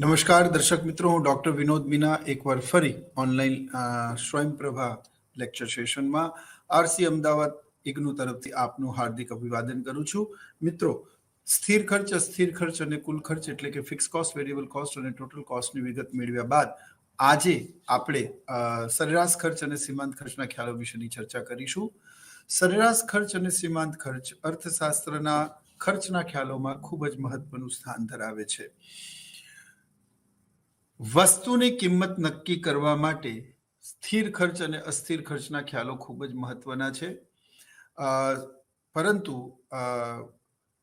નમસ્કાર દર્શક મિત્રો, હું ડોક્ટર વિનોદ મીના એકવાર ફરી ઓનલાઈન સ્વયંપ્રભા લેક્ચર સેશનમાં આરસી અમદાવાદ ઇગ્નુ તરફથી આપનું હાર્દિક અભિવાદન કરું છું. મિત્રો, સ્થિર ખર્ચ, અસ્થિર ખર્ચ અને કુલ ખર્ચ એટલે કે ફિક્સ કોસ્ટ, વેરિયેબલ કોસ્ટ અને ટોટલ કોસ્ટની વિગત મેળવ્યા બાદ આજે આપણે સરેરાશ ખર્ચ અને સીમાંત ખર્ચના ખ્યાલો વિશેની ચર્ચા કરીશું. સરેરાશ ખર્ચ અને સીમાંત ખર્ચ અર્થશાસ્ત્રના ખર્ચના ખ્યાલોમાં ખૂબ જ મહત્વનું સ્થાન ધરાવે છે. વસ્તુની કિંમત નક્કી કરવા માટે સ્થિર ખર્ચ અને અસ્થિર ખર્ચના ખ્યાલો ખૂબ જ મહત્વના છે. પરંતુ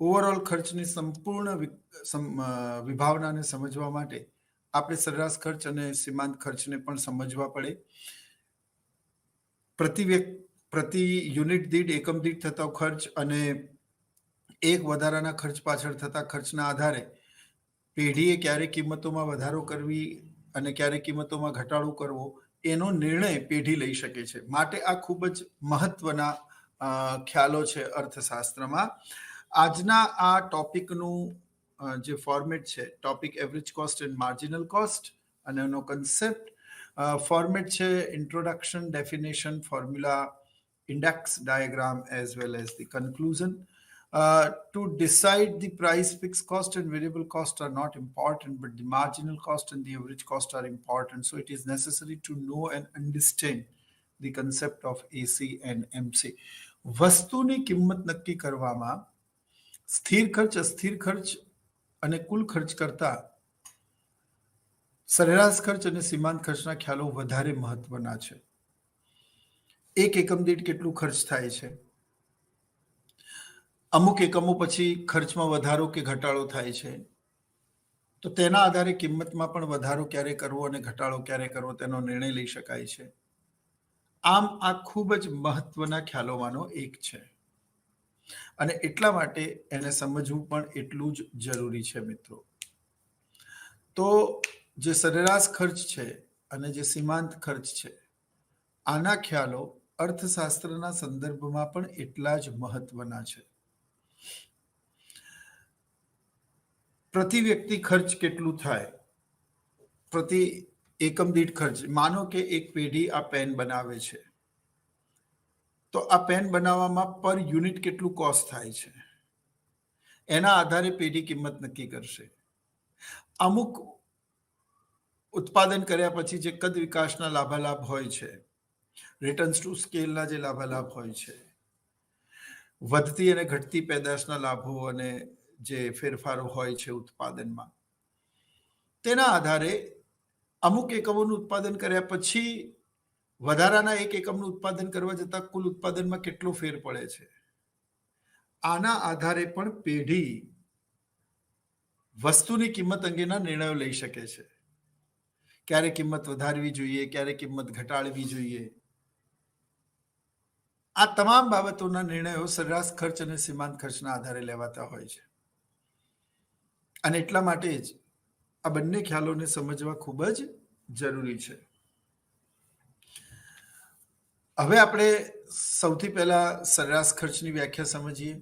ઓવરઓલ ખર્ચની સંપૂર્ણ વિભાવનાને સમજવા માટે આપણે સરેરાશ ખર્ચ અને સીમાંત ખર્ચને પણ સમજવા પડે. પ્રતિ યુનિટ દીઠ, એકમ દીઠ થતો ખર્ચ અને એક વધારાના ખર્ચ પાછળ થતા ખર્ચના આધારે પેઢીએ ક્યારે કિંમતોમાં વધારો કરવી અને ક્યારે કિંમતોમાં ઘટાડો કરવો એનો નિર્ણય પેઢી લઈ શકે છે. માટે આ ખૂબ જ મહત્વના ખ્યાલો છે અર્થશાસ્ત્રમાં. આજના આ ટોપિકનું જે ફોર્મેટ છે, topic average cost and marginal cost, અને એનો કન્સેપ્ટ ફોર્મેટ છે introduction, definition, formula, index diagram as well as the conclusion. To decide the price, fixed cost and variable cost are not important, but the marginal cost and the average cost are important. So it is necessary to know and understand the concept of AC and MC. વસ્તુની કિંમત નક્કી કરવામાં સ્થિર ખર્ચ, અસ્થિર ખર્ચ અને કુલ ખર્ચ કરતા સરેરાશ ખર્ચ અને સીમાંત ખર્ચના ખ્યાલો વધારે મહત્વના છે. એક એકમ દીઠ કેટલું ખર્ચ થાય છે, અમુક એકમો પછી ખર્ચમાં વધારો કે ઘટાડો થાય છે, તો તેના આધારે કિંમતમાં પણ વધારો ક્યારે કરવો અને ઘટાડો ક્યારે કરવો તેનો નિર્ણય લઈ શકાય છે. આમ આ ખૂબ જ મહત્વના ખ્યાલોમાંનો એક છે અને એટલા માટે એને સમજવું પણ એટલું જ જરૂરી છે. મિત્રો, તો જે સરેરાશ ખર્ચ છે અને જે સીમાંત ખર્ચ છે, આના ખ્યાલો અર્થશાસ્ત્રના સંદર્ભમાં પણ એટલા જ મહત્વના છે. પ્રતિ વ્યક્તિ ખર્ચ કેટલું થાય, પ્રતિ એકમ દીઠ ખર્ચ. માનો કે એક પેઢી આ પેન બનાવે છે, તો આ પેન બનાવવામાં પર યુનિટ કેટલું કોસ્ટ થાય છે, એના આધારે પેઢી કિંમત નક્કી કરશે. અમુક ઉત્પાદન કર્યા પછી જે કદ વિકાસના લાભાલાભ હોય છે, રિટર્ન્સ ટુ સ્કેલના જે લાભાલાભ હોય છે, વધતી અને ઘટતી પેદાશના લાભો અને જે ફેરફારો હોય છે ઉત્પાદનમાં, તેના આધારે અમુક એકમોનું ઉત્પાદન કર્યા પછી વધારાના એક એકમનું ઉત્પાદન કરવા જતાં કુલ ઉત્પાદનમાં કેટલો ફેર પડે છે, આના આધારે પણ પેઢી વસ્તુની કિંમત અંગેના નિર્ણયો લઈ શકે છે. ક્યારે કિંમત વધારવી જોઈએ, ક્યારે કિંમત ઘટાડવી જોઈએ. આ તમામ બાબતોના નિર્ણયો સરેરાશ ખર્ચ અને સીમાંત ખર્ચના આધારે લેવાતા હોય છે અને એટલા માટે જ આ બંને ખ્યાલોને સમજવા ખૂબ જ જરૂરી છે. હવે આપણે સૌથી પહેલા સરેરાશ ખર્ચની વ્યાખ્યા સમજીએ.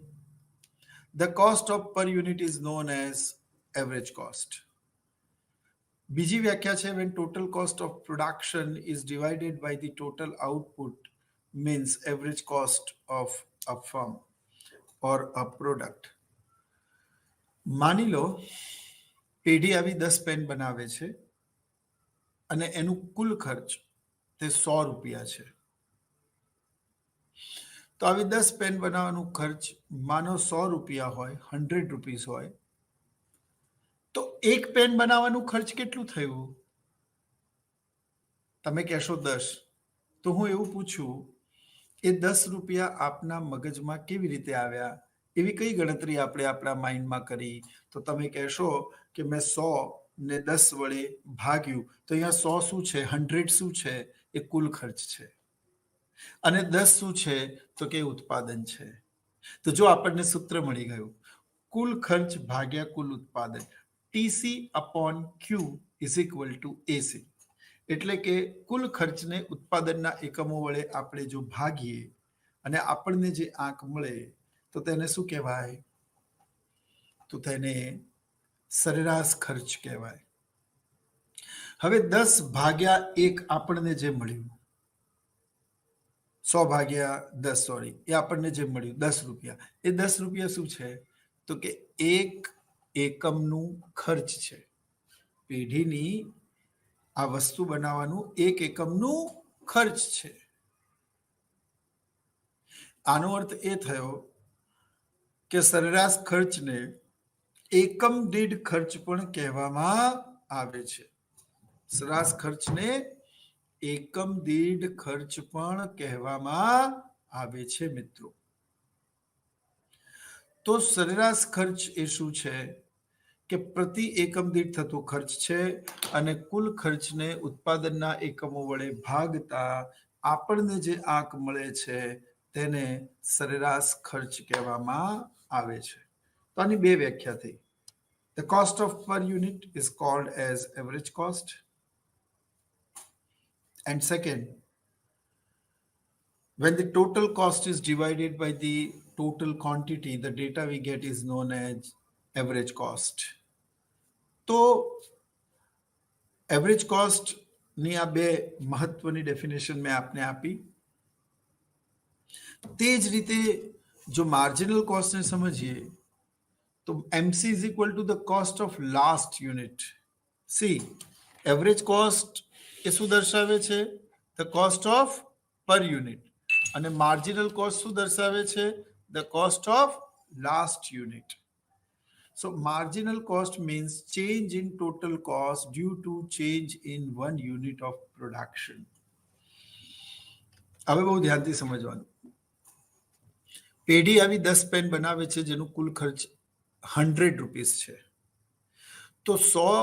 ધ કોસ્ટ ઓફ પર unit is known as average cost. બીજી વ્યાખ્યા છે when total cost of production is divided by the total output means average cost of a firm or a product. માની લો પેઢી આવી 10 પેન બનાવે છે અને એનું કુલ ખર્ચ તે 100 રૂપિયા છે. તો આવી 10 પેન બનાવવાનું ખર્ચ માનો 100 રૂપિયા હોય, 100 રૂપીસ હોય, તો એક પેન બનાવવાનું ખર્ચ કેટલું થયું? તમે કહેશો 10. તો હું એવું પૂછું, એ 10 રૂપિયા આપના મગજમાં કેવી રીતે આવ્યા? એવી કઈ ગણતરી આપણે આપણા માઇન્ડમાં કરી? તો તમે કહેશો કે મેં 100 ને 10 વડે ભાગ્યું, તો અહીંયા 100 શું છે, 100 શું છે? એ કુલ ખર્ચ છે. અને 10 શું છે? તો કે ઉત્પાદન છે. તો જો આપણને સૂત્ર મળી ગયું, કુલ ખર્ચ ભાગ્યા કુલ ઉત્પાદન, TC upon Q is equal to AC. એટલે કે કુલ ખર્ચને ઉત્પાદનના એકમો વડે આપણે જો ભાગીએ અને આપણને જે આંક મળે તો તેને શું કહેવાય? તો તેને સરેરાશ ખર્ચ કહેવાય. હવે 10/1 આપણને જે મળ્યું, 100/10, સોરી, એ આપણને જે મળ્યું 10 રૂપિયા, એ 10 રૂપિયા શું છે? તો કે 1 એકમનું ખર્ચ છે. પેઢીની આ વસ્તુ બનાવવાનું 1 એકમનું ખર્ચ છે. આનો અર્થ એ થયો કે સરેરાશ ખર્ચને એકમ દીઠ ખર્ચ પણ કહેવામાં આવે છે. સરેરાશ ખર્ચને એકમ દીઠ ખર્ચ પણ કહેવામાં આવે છે મિત્રો. તો સરેરાશ ખર્ચ એ શું છે? કે પ્રતિ એકમ દીઠ થતો ખર્ચ છે અને કુલ ખર્ચને ઉત્પાદનના એકમો વડે ભાગતા આપણને જે આંક મળે છે તેને સરેરાશ ખર્ચ કહેવામાં આવે છે. તો આની બે વ્યાખ્યા થઈ. The cost of per unit is called as average cost. And second, when the total cost is divided by the total quantity, the data we get is known as average cost. તો average કોસ્ટની આ બે મહત્વની definition મેં આપને આપી. તે જ રીતે જો માર્જિનલ કોસ્ટને સમજીએ તો MC is equal to the cost of last unit. See, average cost એ શું દર્શાવે છે? The cost of per unit. અને માર્જિનલ કોસ્ટ શું દર્શાવે છે? The cost of last unit. So marginal cost means change in total cost due to change in one unit of production. હવે બહુ ધ્યાનથી સમજવાનું. પેઢી આવી 10 પેન બનાવે છે જેનું કુલ ખર્ચ 100 રૂપીસ છે. તો 100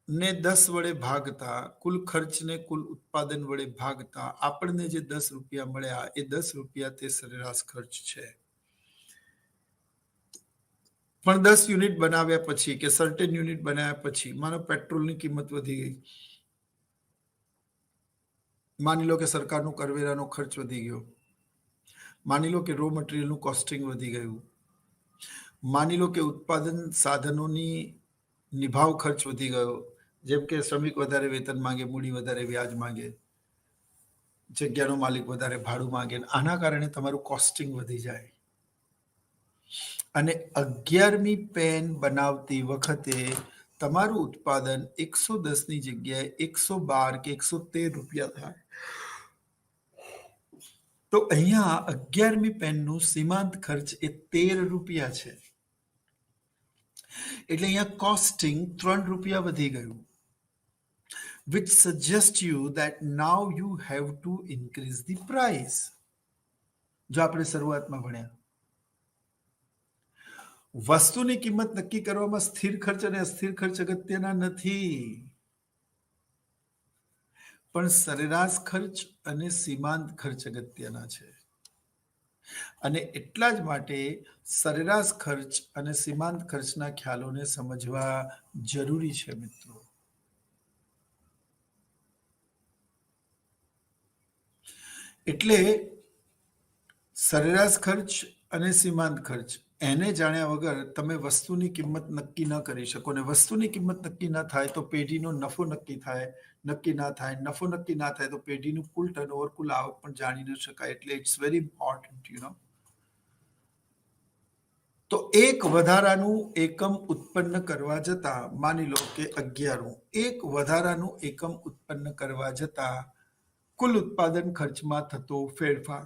ને 10 વડે ભાગતા, કુલ ખર્ચને કુલ ઉત્પાદન વડે ભાગતા આપણને જે 10 રૂપિયા મળ્યા એ 10 રૂપિયા તે સરેરાશ ખર્ચ છે. પણ 10 યુનિટ બનાવ્યા પછી કે સર્ટેન યુનિટ બનાવ્યા પછી માનો પેટ્રોલની કિંમત વધી ગઈ, માની લો કે સરકારનો કરવેરાનો ખર્ચ વધી ગયો, માની લો કે રો મટીરિયલનું કોસ્ટિંગ વધી ગયું, માની લો કે ઉત્પાદન સાધનોની નિભાવ ખર્ચ વધી ગયો, જેમ કે શ્રમિક વધારે વેતન માંગે, મૂડી વધારે વ્યાજ માંગે, જગ્યાનો માલિક વધારે ભાડું માંગે, આના કારણે તમારું કોસ્ટિંગ વધી જાય. અને 11મી પેન બનાવતી વખતે તમારું ઉત્પાદન 110ની જગ્યાએ 112 કે 113 રૂપિયા થાય. તો અહીંયા 11મી પેનનું સીમાંત ખર્ચ એ 13 રૂપિયા છે. એટલે અહીંયા કોસ્ટિંગ 3 રૂપિયા વધી ગયું. which suggests you that now you have to increase the price. જો આપણે શરૂઆતમાં ભણ્યા, વસ્તુની કિંમત નક્કી કરવામાં સ્થિર ખર્ચ અને અસ્થિર ખર્ચ અગત્યના નથી, પણ સરેરાશ ખર્ચ અને સીમાંત ખર્ચ અગત્યના છે. અને એટલા જ માટે સરેરાશ ખર્ચ અને સીમાંત ખર્ચના ખ્યાલોને સમજવા જરૂરી છે મિત્રો. એટલે સરેરાશ ખર્ચ અને સીમાંત ખર્ચ એને જાણ્યા વગર તમે વસ્તુની કિંમત નક્કી ન કરી શકો. ને વસ્તુની કિંમત નક્કી ન થાય તો પેઢીનો નફો નક્કી ના થાય. નફો નક્કી ના થાય તો પેઢીનું કુલ ટર્નઓવર, કુલ આવક પણ જાણી ન શકાય. એટલે ઇટ્સ વેરી ઇમ્પોર્ટન્ટ, તો એક વધારાનું એકમ ઉત્પન્ન કરવા જતા, માની લો કે 11, એક વધારાનું એકમ ઉત્પન્ન કરવા જતા કુલ ઉત્પાદન ખર્ચમાં થતો ફેરફાર.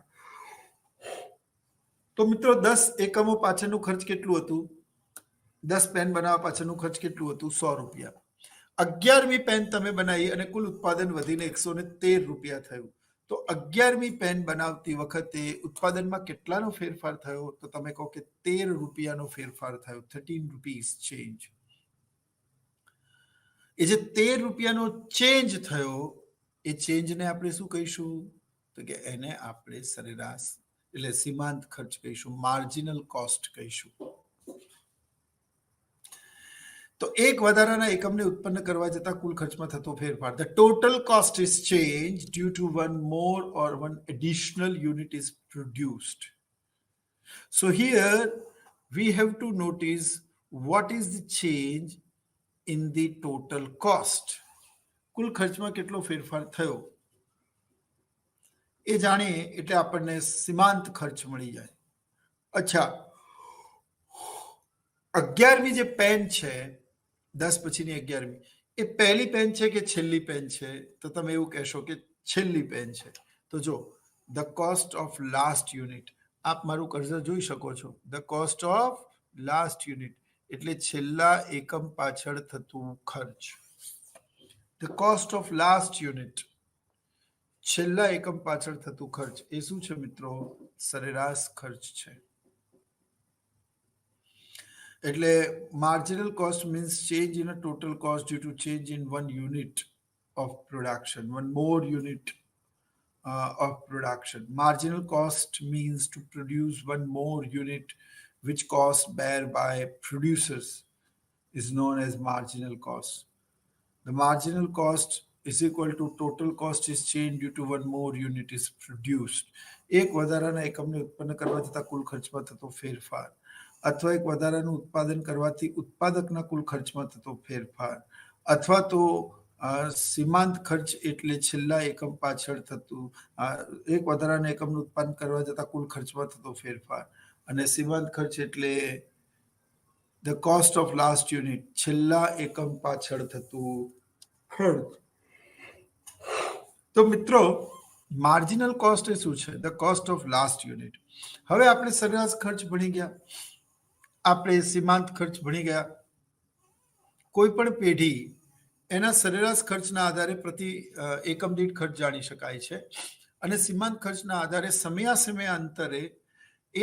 તો મિત્રો 10 એકમો પાછળનું ખર્ચ કેટલું હતું? 10 પેન બનાવવા પાછળનું ખર્ચ કેટલું હતું? 100 રૂપિયા. 11મી પેન તમે બનાવી અને કુલ ઉત્પાદન વધીને 113 રૂપિયા થયું. તો 11મી પેન બનાવતી વખતે ઉત્પાદનમાં કેટલાનો ફેરફાર થયો? તો તમે કહો કે 13 રૂપિયાનો ફેરફાર થયો. 13 રૂપીસ ચેન્જ. એ જે 13 રૂપિયાનો ચેન્જ થયો, એ ચેન્જને આપણે શું કહીશું? તો કે એને આપણે સરેરાશ એટલે સીમાંત ખર્ચ કહીશું, માર્જિનલ કોસ્ટ કહીશું. તો એક વધારાના એકમને ઉત્પન્ન કરવા જતા કુલ ખર્ચમાં થતો ફેરફાર. The total cost is changed due to one more or one additional unit is produced. So here we have to notice what is the change in the total cost. કુલ ખર્ચમાં કેટલો ફેરફાર થયો એ જાણીએ એટલે આપણને સીમાંત ખર્ચ મળી જાય. અચ્છા, 11મી જે પેન છે, 10 પછીની 11મી, એ પહેલી પેન છે કે છેલ્લી પેન છે? તો તમે એવું કહેશો કે છેલ્લી પેન છે. તો જો, the cost of last unit, આપ મારું કર્સર જોઈ શકો છો, the cost of last unit એટલે છેલ્લા એકમ પાછળ થતું ખર્ચ. The cost of last unit, છેલ્લા એકમ પાછળ થતું ખર્ચ, એ શું છે મિત્રો? સરેરાશ ખર્ચ છે. એટલે marginal cost means change in a total cost due to change in one unit of production, one more unit of production. Marginal cost means to produce one more unit which cost bear by producers is known as marginal cost. The marginal cost is equal to total cost is changed due to one more unit is produced. એક વધારાના એકમને ઉત્પન્ન કરવા જતાં કુલ ખર્ચમાં થતો ફેરફાર, અથવા એક વધારાનું ઉત્પાદન કરવાથી ઉત્પાદકના કુલ ખર્ચમાં થતો ફેરફાર, અથવા તો સીમાંત ખર્ચ એટલે છેલ્લા એકમ પાછળ થતું, એક વધારાના એકમનું ઉત્પાદન કરવા જતાં કુલ ખર્ચમાં થતો ફેરફાર, અને સીમાંત ખર્ચ એટલે the cost of last unit, છેલ્લા એકમ પાછળ થતું ખર્ચ. તો મિત્રો, માર્જિનલ કોસ્ટ એ શું છે? The cost of last unit. હવે આપણે સરેરાશ ખર્ચ ભણી ગયા, આપણે સીમાંત ખર્ચ ભણી ગયા. કોઈ પણ પેઢી એના સરેરાશ ખર્ચના આધારે પ્રતિ એકમ દીઠ ખર્ચ જાણી શકાય છે, અને સીમાંત ખર્ચના આધારે સમયાસમય અંતરે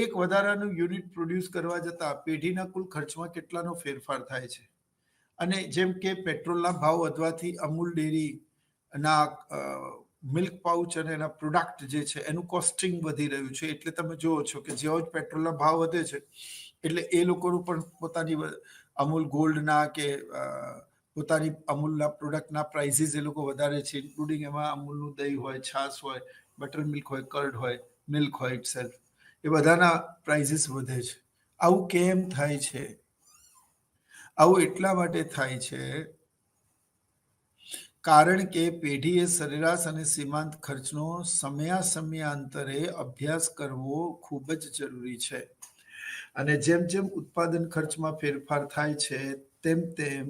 એક વધારાનું યુનિટ પ્રોડ્યુસ કરવા જતાં પેઢીના કુલ ખર્ચમાં કેટલાનો ફેરફાર થાય છે. અને જેમ કે પેટ્રોલના ભાવ વધવાથી અમૂલ ડેરીના મિલ્ક પાઉચ અને એના પ્રોડક્ટ જે છે એનું કોસ્ટિંગ વધી રહ્યું છે. એટલે તમે જુઓ છો કે જેવો જ પેટ્રોલના ભાવ વધે છે એટલે એ લોકોનું પણ પોતાની અમૂલ ગોલ્ડના કે પોતાની અમૂલના પ્રોડક્ટના પ્રાઇસીસ એ લોકો વધારે છે, ઇન્ક્લુડિંગ એમાં અમૂલનું દહીં હોય, છાશ હોય, બટર મિલ્ક હોય, કર્ડ હોય, મિલ્ક હોય ઇટસેલ્ફ, એ બધાના પ્રાઇસીસ વધે છે. આવું કેમ થાય છે? આવું એટલા માટે થાય છે કારણ કે પેઢીએ સરેરાશ અને સીમાંત ખર્ચનો સમયાંતરે અભ્યાસ કરવો ખૂબ જ જરૂરી છે. અને જેમ જેમ ઉત્પાદન ખર્ચમાં ફેરફાર થાય છે તેમ તેમ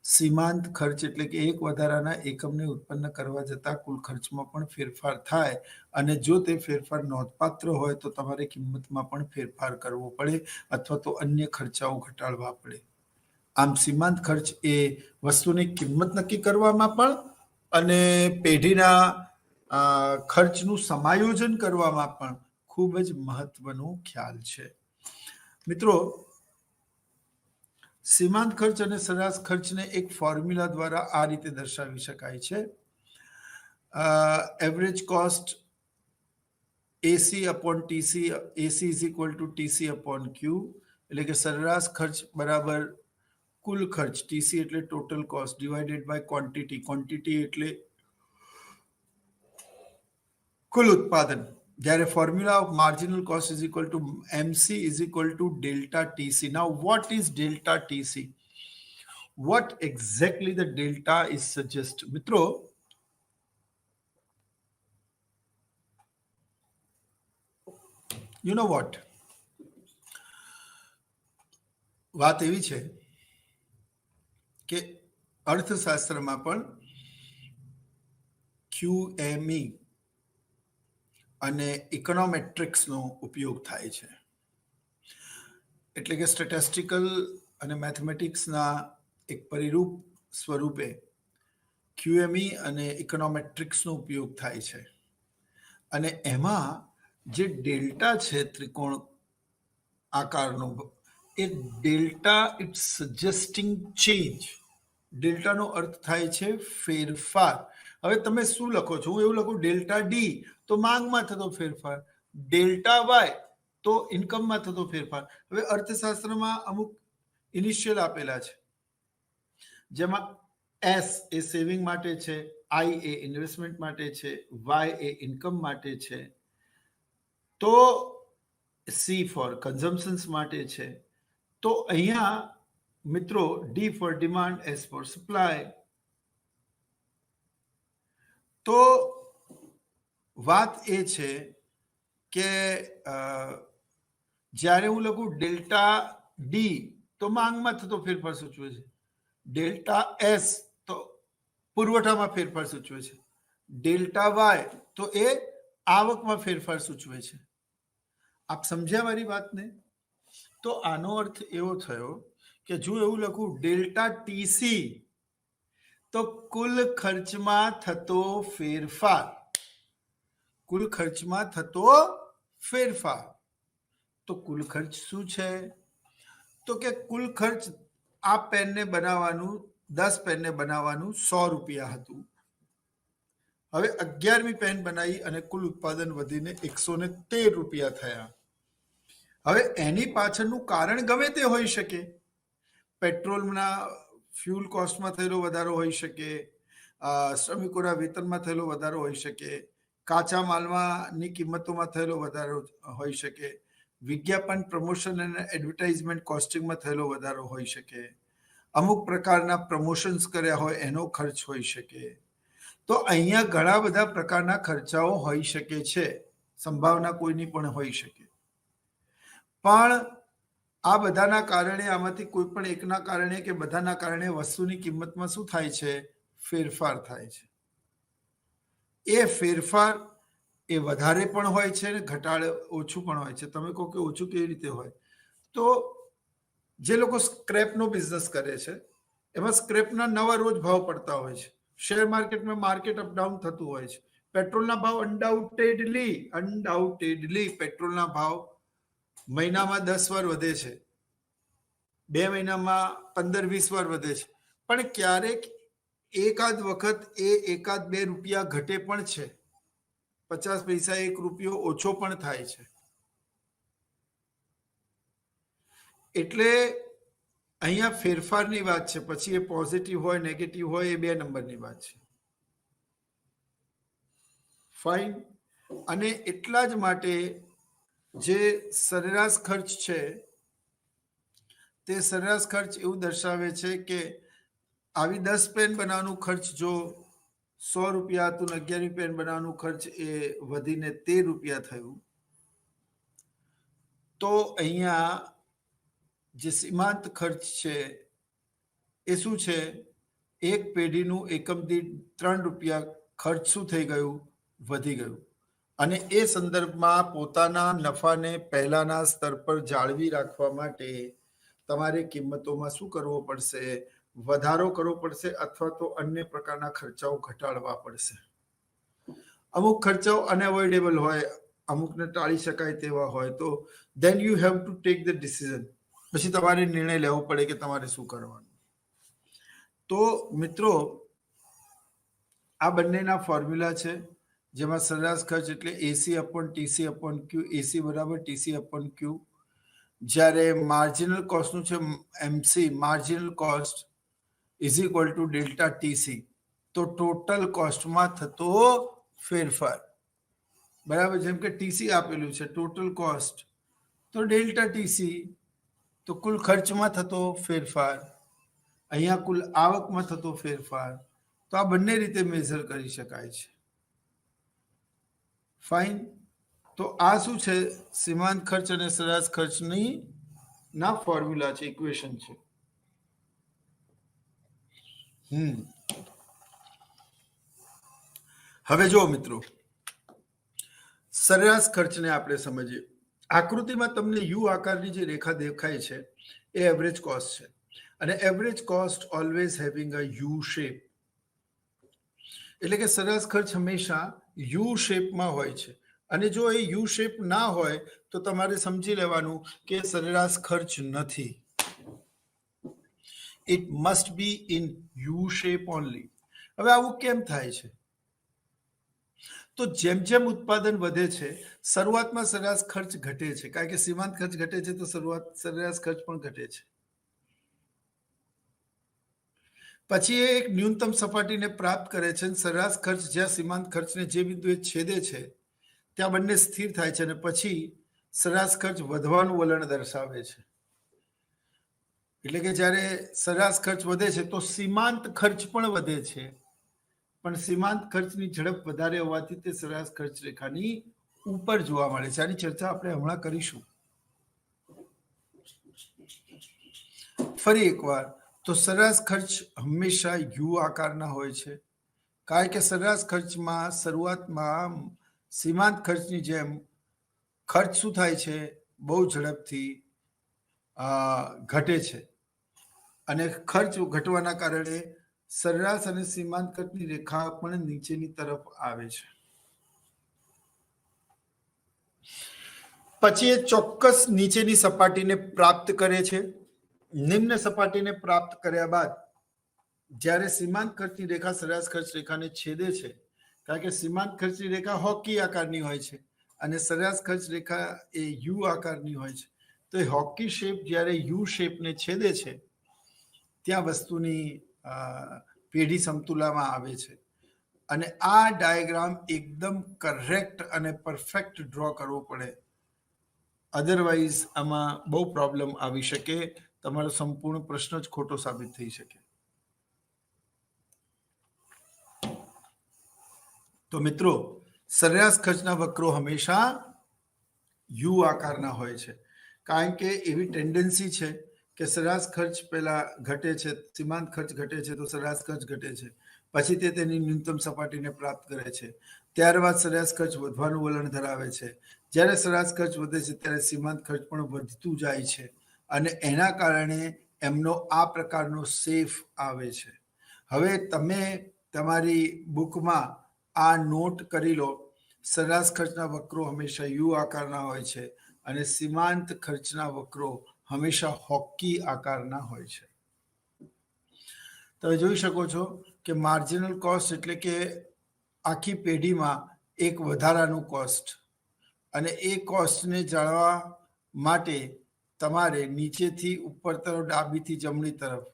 સીમાંત ખર્ચ એટલે કે એક વધારાના એકમને ઉત્પન્ન કરવા જતાં કુલ ખર્ચમાં પણ ફેરફાર થાય, અને જો તે ફેરફાર નોંધપાત્ર હોય તો તમારે કિંમતમાં પણ ફેરફાર કરવો પડે અથવા તો અન્ય ખર્ચાઓ ઘટાડવા પડે. આમ સીમાંત ખર્ચ એ વસ્તુની કિંમત નક્કી કરવામાં પણ અને પેઢીના ખર્ચનું સમાયોજન કરવામાં પણ ખૂબ જ મહત્વનો ખ્યાલ છે. મિત્રો, સીમાંત ખર્ચ અને સરેરાશ ખર્ચને એક ફોર્મ્યુલા દ્વારા આ રીતે દર્શાવી શકાય છે. Average cost AC upon TC, AC is equal to TC upon Q, એટલે કે સરેરાશ ખર્ચ બરાબર કુલ ખર્ચ, TC એટલે total cost, divided by quantity, quantity એટલે કુલ ઉત્પાદન. જ્યારે formula of marginal cost is equal to MC is equal to delta TC. Now what is delta TC? What exactly the delta is suggest? મિત્રો, you know what? વાત એવી છે કે અર્થશાસ્ત્રમાં પણ QME અને ઇકોનોમેટ્રિક્સનો ઉપયોગ થાય છે. એટલે કે સ્ટેટિસ્ટિકલ અને મેથેમેટિક્સના એક પરિરૂપ સ્વરૂપે QME અને ઇકોનોમેટ્રિક્સનો ઉપયોગ થાય છે. અને એમાં જે ડેલ્ટા છે ત્રિકોણ આકારનો, એ ડેલ્ટા ઇટ્સ સજેસ્ટિંગ ચેન્જ. ડેલ્ટાનો અર્થ થાય છે ફેરફાર. હવે તમે શું લખો છો? હું એવું લખું ડેલ્ટા ડી તો માંગમાં થતો ફેરફાર, ડેલ્ટા વાય તો ઇન્કમમાં થતો ફેરફાર. હવે અર્થશાસ્ત્રમાં અમુક ઇનિશિયલ આપેલા છે, જેમાં S એ સેવિંગ માટે છે, I એ ઇન્વેસ્ટમેન્ટ માટે છે, Y એ ઇન્કમ માટે છે, તો C ફોર કન્ઝમ્પશન્સ માટે છે. તો અહીંયા મિત્રો D for demand, S for supply, તો વાત એ છે કે જ્યારે હું લખું ડેલ્ટા ડી તો માંગમાં થતો ફેરફાર સૂચવે છે, ડેલ્ટા એસ તો પુરવઠામાં ફેરફાર સૂચવે છે, ડેલ્ટા વાય તો એ આવકમાં ફેરફાર સૂચવે છે. આપ સમજ્યા મારી વાતને? તો આનો અર્થ એવો થયો કે જો એવું લખું ડેલ્ટા ટીસી તો કુલ ખર્ચમાં થતો ફેરફાર, કુલ ખર્ચમાં થતો ફેરફાર. તો કુલ ખર્ચ શું છે? તો કે કુલ ખર્ચ આ પેનને બનાવવાનું 10 પેનને બનાવવાનું 100 રૂપિયા હતું. હવે 11મી પેન બનાવી અને કુલ ઉત્પાદન વધીને 113 રૂપિયા થયા. હવે એની પાછળનું કારણ ગમે તે હોઈ શકે. પેટ્રોલના ફ્યુલ કોસ્ટમાં થયેલો વધારો હોઈ શકે, શ્રમિકોના વેતનમાં થયેલો વધારો હોઈ શકે, કાચા માલની કિંમતોમાં થયેલો વધારો હોઈ શકે, વિજ્ઞાપન, પ્રમોશન અને એડવર્ટાઇઝમેન્ટ કોસ્ટિંગમાં થયેલો વધારો હોઈ શકે, અમુક પ્રકારના પ્રમોશન્સ કર્યા હોય એનો ખર્ચ હોઈ શકે. તો અહીંયા ઘણા બધા પ્રકારના ખર્ચાઓ હોઈ શકે છે, સંભાવના કોઈની પણ હોઈ શકે. પણ આ બધાના કારણે, આમાંથી કોઈ પણ એકના કારણે કે બધાના કારણે વસ્તુની કિંમતમાં શું થાય છે? ફેરફાર થાય છે. એ ફેરફાર એ વધારે પણ હોય છે ને ઘટાડે ઓછું પણ હોય છે. તમે કહો કે ઓછું કેવી રીતે હોય? તો જે લોકો સ્ક્રેપનો બિઝનેસ કરે છે એમાં સ્ક્રેપના નવા રોજ ભાવ પડતા હોય છે. શેર માર્કેટમાં માર્કેટ અપડાઉન થતું હોય છે. પેટ્રોલના ભાવ અનડાઉટેડલી પેટ્રોલના ભાવ મહિનામાં 10 વાર વધે છે, 2 મહિનામાં 15-20 વાર વધે છે. પણ ક્યારેક એકાદ વખત એ 1-2 રૂપિયા ઘટે પણ છે, 50 પૈસા 1 રૂપિયો ઓછો પણ થાય છે. એટલે અહીંયા ફેરફારની વાત છે. પછી એ પોઝિટિવ હોય નેગેટિવ હોય એ 2 નંબરની વાત છે. ફાઇન. અને એટલા જ માટે જે સરેરાશ ખર્ચ છે તે સરેરાશ ખર્ચ એવું દર્શાવે છે કે આવી 10 પેન બનાવવાનું ખર્ચ જો 100 રૂપિયા હતું, 11મી પેન બનાવવાનું ખર્ચ એ વધીને 13 રૂપિયા થયું, તો અહીંયા જે સીમાંત ખર્ચ છે એ શું છે? એક પેઢીનું એકમ દીઠ 3 રૂપિયા ખર્ચ શું થઈ ગયું? વધી ગયું. અને એ સંદર્ભમાં પોતાના નફાને પહેલાના સ્તર પર જાળવી રાખવા માટે તમારે કિંમતોમાં શું કરવો પડશે? વધારો કરવો પડશે અથવા તો અન્ય પ્રકારના ખર્ચાઓ ઘટાડવા પડશે. અમુક ખર્ચાઓ અનએવોઇડેબલ હોય, અમુકને ટાળી શકાય તેવા હોય, તો then you have to take the decision. પછી તમારે નિર્ણય લેવો પડે કે તમારે શું કરવાનું. તો મિત્રો, આ બંનેના ફોર્મ્યુલા છે, જેમાં સરેરાશ ખર્ચ એટલે AC/TC/Q, AC બરાબર TC/Q. જ્યારે માર્જિનલ કોસ્ટનું છે MC, marginal cost is equal to delta TC, તો ટોટલ કોસ્ટમાં થતો ફેરફાર. બરાબર? જેમ કે TC આપેલું છે ટોટલ કોસ્ટ, તો ડેલ્ટા TC તો કુલ ખર્ચમાં થતો ફેરફાર, અહીંયા કુલ આવકમાં થતો ફેરફાર. તો આ બંને રીતે મેઝર કરી શકાય છે. ફાઇન. તો આ શું છે? સીમાંત ખર્ચ અને સરેરાશ ખર્ચની ના ફોર્મ્યુલા છે, ઇક્વેશન છે. હવે જો મિત્રો, સરેરાશ ખર્ચને આપણે સમજીએ. આકૃતિમાં તમને યુ આકારની જે રેખા દેખાય છે એ એવરેજ કોસ્ટ છે. અને average cost always having a U shape. એટલે કે સરેરાશ ખર્ચ હંમેશા યુ શેપમાં હોય છે. અને જો એ યુ શેપ ના હોય તો તમારે સમજી લેવાનું કે સરેરાશ ખર્ચ નથી. It must be in you shape only. હવે આવું કેમ થાય છે? તો જેમ જેમ ઉત્પાદન વધે છે, શરૂઆતમાં સરેરાશ ખર્ચ ઘટે છે, કારણ કે સીમાંત ખર્ચ ઘટે છે તો સરેરાશ ખર્ચ પણ ઘટે છે. પછી એ એક ન્યૂનતમ સપાટીને પ્રાપ્ત કરે છે. સરેરાશ ખર્ચ જ્યાં સીમાંત ખર્ચને જે બિંદુએ છેદે છે ત્યાં બંને સ્થિર થાય છે અને પછી સરેરાશ ખર્ચ વધવાનું વલણ દર્શાવે છે. એટલે કે જ્યારે સરેરાશ ખર્ચ વધે છે તો સીમાંત ખર્ચ પણ વધે છે, પણ સીમાંત ખર્ચની ઝડપ વધારે હોવાથી તે સરેરાશ ખર્ચ રેખાની ઉપર જોવા મળે છે. આની ચર્ચા આપણે હમણાં કરીશું. ફરી એકવાર, તો સરેરાશ ખર્ચ હંમેશા યુ આકારના હોય છે, કારણ કે સરેરાશ ખર્ચમાં શરૂઆતમાં સીમાંત ખર્ચની જેમ ખર્ચ શું થાય છે, બહુ ઝડપથી ઘટે છે, અને ખર્ચ ઘટવાના કારણે સરેરાશ અને સીમાંત ખર્ચની રેખા પણ નીચેની તરફ આવે છે. પછી એ ચોક્કસ નીચેની સપાટીને પ્રાપ્ત કરે છે. નિમ્ન સપાટીને પ્રાપ્ત કર્યા બાદ જ્યારે સીમાંત ખર્ચની રેખા સરેરાશ ખર્ચ રેખાને છેદે છે, કારણ કે સીમાંત ખર્ચની રેખા હોકી આકારની હોય છે અને સરેરાશ ખર્ચ રેખા એ યુ આકારની હોય છે, તો એ હોકી શેપ જ્યારે યુ શેપને છેદે છે ત્યાં વસ્તુની પેઢી સમતુલામાં આવે છે. અને આ ડાયાગ્રામ એકદમ કરેક્ટ અને પરફેક્ટ ડ્રો કરવો પડે, અધરવાઇઝ આમાં બહુ પ્રોબ્લેમ આવી શકે, તમારો સંપૂર્ણ પ્રશ્ન જ ખોટો સાબિત થઈ શકે. તો મિત્રો, સરેરાશ ખર્ચના વક્રો હંમેશા યુ આકારના હોય છે, કારણ કે એવી ટેન્ડન્સી છે કે સરેરાશ ખર્ચ પહેલા ઘટે છે, સીમાંત ખર્ચ ઘટે છે તો સરેરાશ ખર્ચ ઘટે છે, પછી તે તેની ન્યૂનતમ સપાટીને પ્રાપ્ત કરે છે, ત્યારબાદ સરેરાશ ખર્ચ વધવાનું વલણ ધરાવે છે. જ્યારે સરેરાશ ખર્ચ વધે છે ત્યારે સીમાંત ખર્ચ પણ વધતું જાય છે, અને એના કારણે એમનો આ પ્રકારનો સેફ આવે છે. હવે તમે તમારી બુકમાં આ નોટ કરી લો, સરેરાશ ખર્ચના વક્રો હંમેશા યુ આકારના હોય છે અને સીમાંત ખર્ચના વક્રો હંમેશા હોકી આકારના હોય છે. તમે જોઈ શકો છો કે માર્જિનલ કોસ્ટ એટલે કે આખી પેઢીમાં એક વધારાનું કોસ્ટ, અને એ કોસ્ટને જાળવવા માટે તમારે નીચેથી ઉપર તરફ, ડાબીથી જમણી તરફ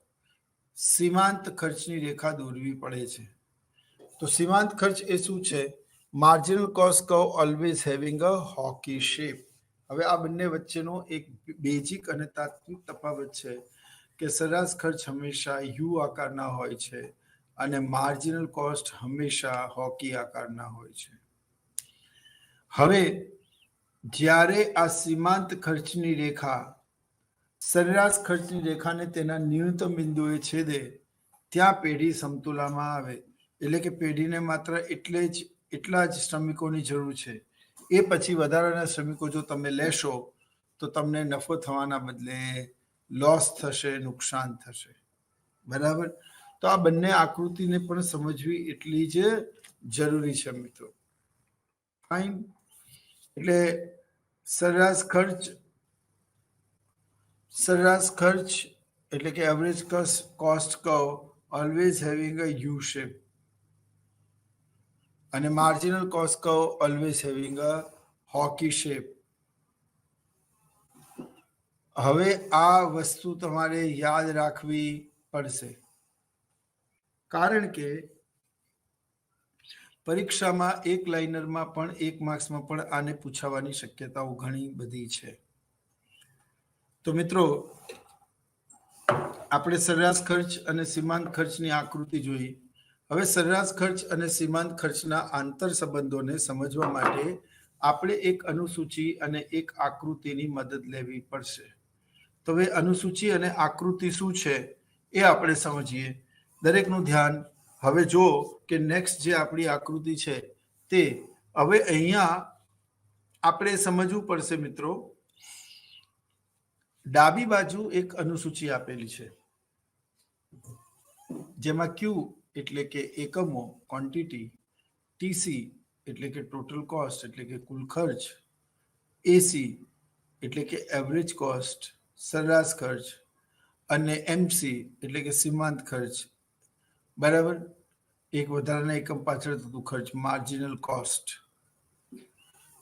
સીમાંત ખર્ચની રેખા દોરવી પડે છે. તો સીમાંત ખર્ચ એ શું છે? Marginal cost curve always having a hockey shape. હવે આ બંને વચ્ચેનો એક બેઝિક અને તાત્વિક તફાવત છે કે સરેરાશ ખર્ચ હંમેશા યુ આકારના હોય છે અને માર્જિનલ કોસ્ટ હંમેશા હોકી આકારના હોય છે. હવે જ્યારે આ સીમાંત ખર્ચની રેખા સરેરાશ ખર્ચની રેખાને તેના ન્યૂનતમ બિંદુએ છેદે ત્યાં પેઢી સમતુલામાં આવે, એટલે કે પેઢીને માત્ર એટલા જ શ્રમિકોની જરૂર છે. એ પછી વધારાના શ્રમિકો જો તમે લેશો તો તમને નફો થવાના બદલે લોસ થશે, નુકસાન થશે. બરાબર? તો આ બંને આકૃતિને પણ સમજવી એટલી જ જરૂરી છે મિત્રો. ફાઇન. એટલે સરેરાશ ખર્ચ એટલે કે average cost curve always having a U shape, અને marginal cost curve always having a hockey shape. હવે આ વસ્તુ તમારે યાદ રાખવી પડશે, કારણ કે પરીક્ષામાં એક લાઇનરમાં પણ, એક માર્ક્સમાં પણ આને પૂછાવાની શક્યતાઓ ઘણી બધી છે. તો મિત્રો, આપણે સરેરાશ ખર્ચ અને સીમાંત ખર્ચની આકૃતિ જોઈ. હવે સરેરાશ ખર્ચ અને સીમાંત ખર્ચના આંતર સંબંધોને સમજવા માટે આપણે એક અનુસૂચિ અને એક આકૃતિની મદદ લેવી પડશે. તો હવે અનુસૂચિ અને આકૃતિ શું છે એ આપણે સમજીએ. દરેકનું ધ્યાન હવે જો કે નેક્સ્ટ જે આપણી આકૃતિ છે તે હવે અહીંયા આપણે સમજવું પડશે મિત્રો. ડાબી બાજુ એક અનુસૂચિ આપેલી છે, જેમાં ક્યુ એટલે કે એકમો, ક્વોન્ટિટી, ટીસી એટલે કે ટોટલ કોસ્ટ એટલે કે કુલ ખર્ચ, એસી એટલે કે એવરેજ કોસ્ટ સરેરાશ ખર્ચ, અને એમસી એટલે કે સીમાંત ખર્ચ. બરાબર? એક વધારાના એકમ પાછળ થતું ખર્ચ, માર્જિનલ કોસ્ટ.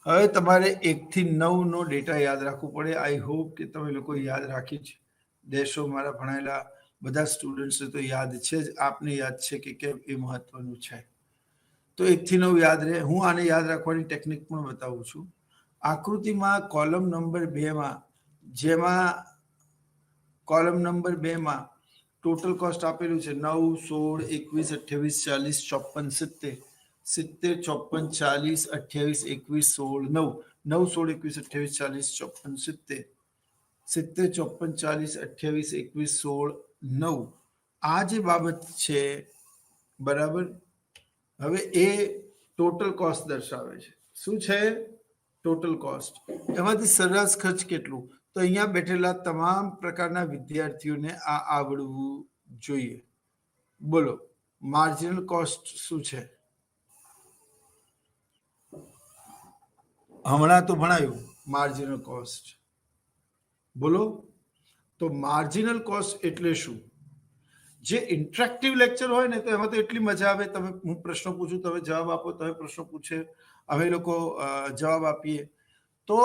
હવે તમારે 1 થી 9 નો ડેટા યાદ રાખવું પડે. આઈ હોપ કે તમે લોકો યાદ રાખી જ દેશો. મારા ભણેલા બધા સ્ટુડન્ટ્સને તો યાદ છે જ. આપને યાદ છે કે કેમ એ મહત્વનું છે. તો 1 થી 9 યાદ રહે. હું આને યાદ રાખવાની ટેકનિક પણ બતાવું છું. આકૃતિમાં કોલમ નંબર 2 માં, જેમાં કોલમ નંબર 2 માં ટોટલ કોસ્ટ આપેલું છે 9, 16, 21, 28, 40, 54, 70, 70, 54, 40, 28, 21, 16, 9, 9, 16, 21, 28, 40, 70, 70, 54, 40, 28, 21, 16, 9 આ જે બાબત છે બરાબર. હવે એ ટોટલ કોસ્ટ દર્શાવે છે. શું છે? Total cost. એમાંથી સરેરાશ ખર્ચ કેટલું? તો અહીંયા બેઠેલા તમામ પ્રકારના વિદ્યાર્થીઓને આ આવડવું જોઈએ. બોલો, માર્જિનલ કોસ્ટ શું છે? હમણાં તો ભણાયું માર્જિનલ કોસ્ટ. બોલો, તો માર્જિનલ કોસ્ટ એટલે શું? જે ઇન્ટરેક્ટિવ લેક્ચર હોય ને તો એમાં તો એટલી મજા આવે. તમે હું પ્રશ્નો પૂછું, તમે જવાબ આપો, તમે પ્રશ્નો પૂછે, અમે લોકો જવાબ આપીએ. તો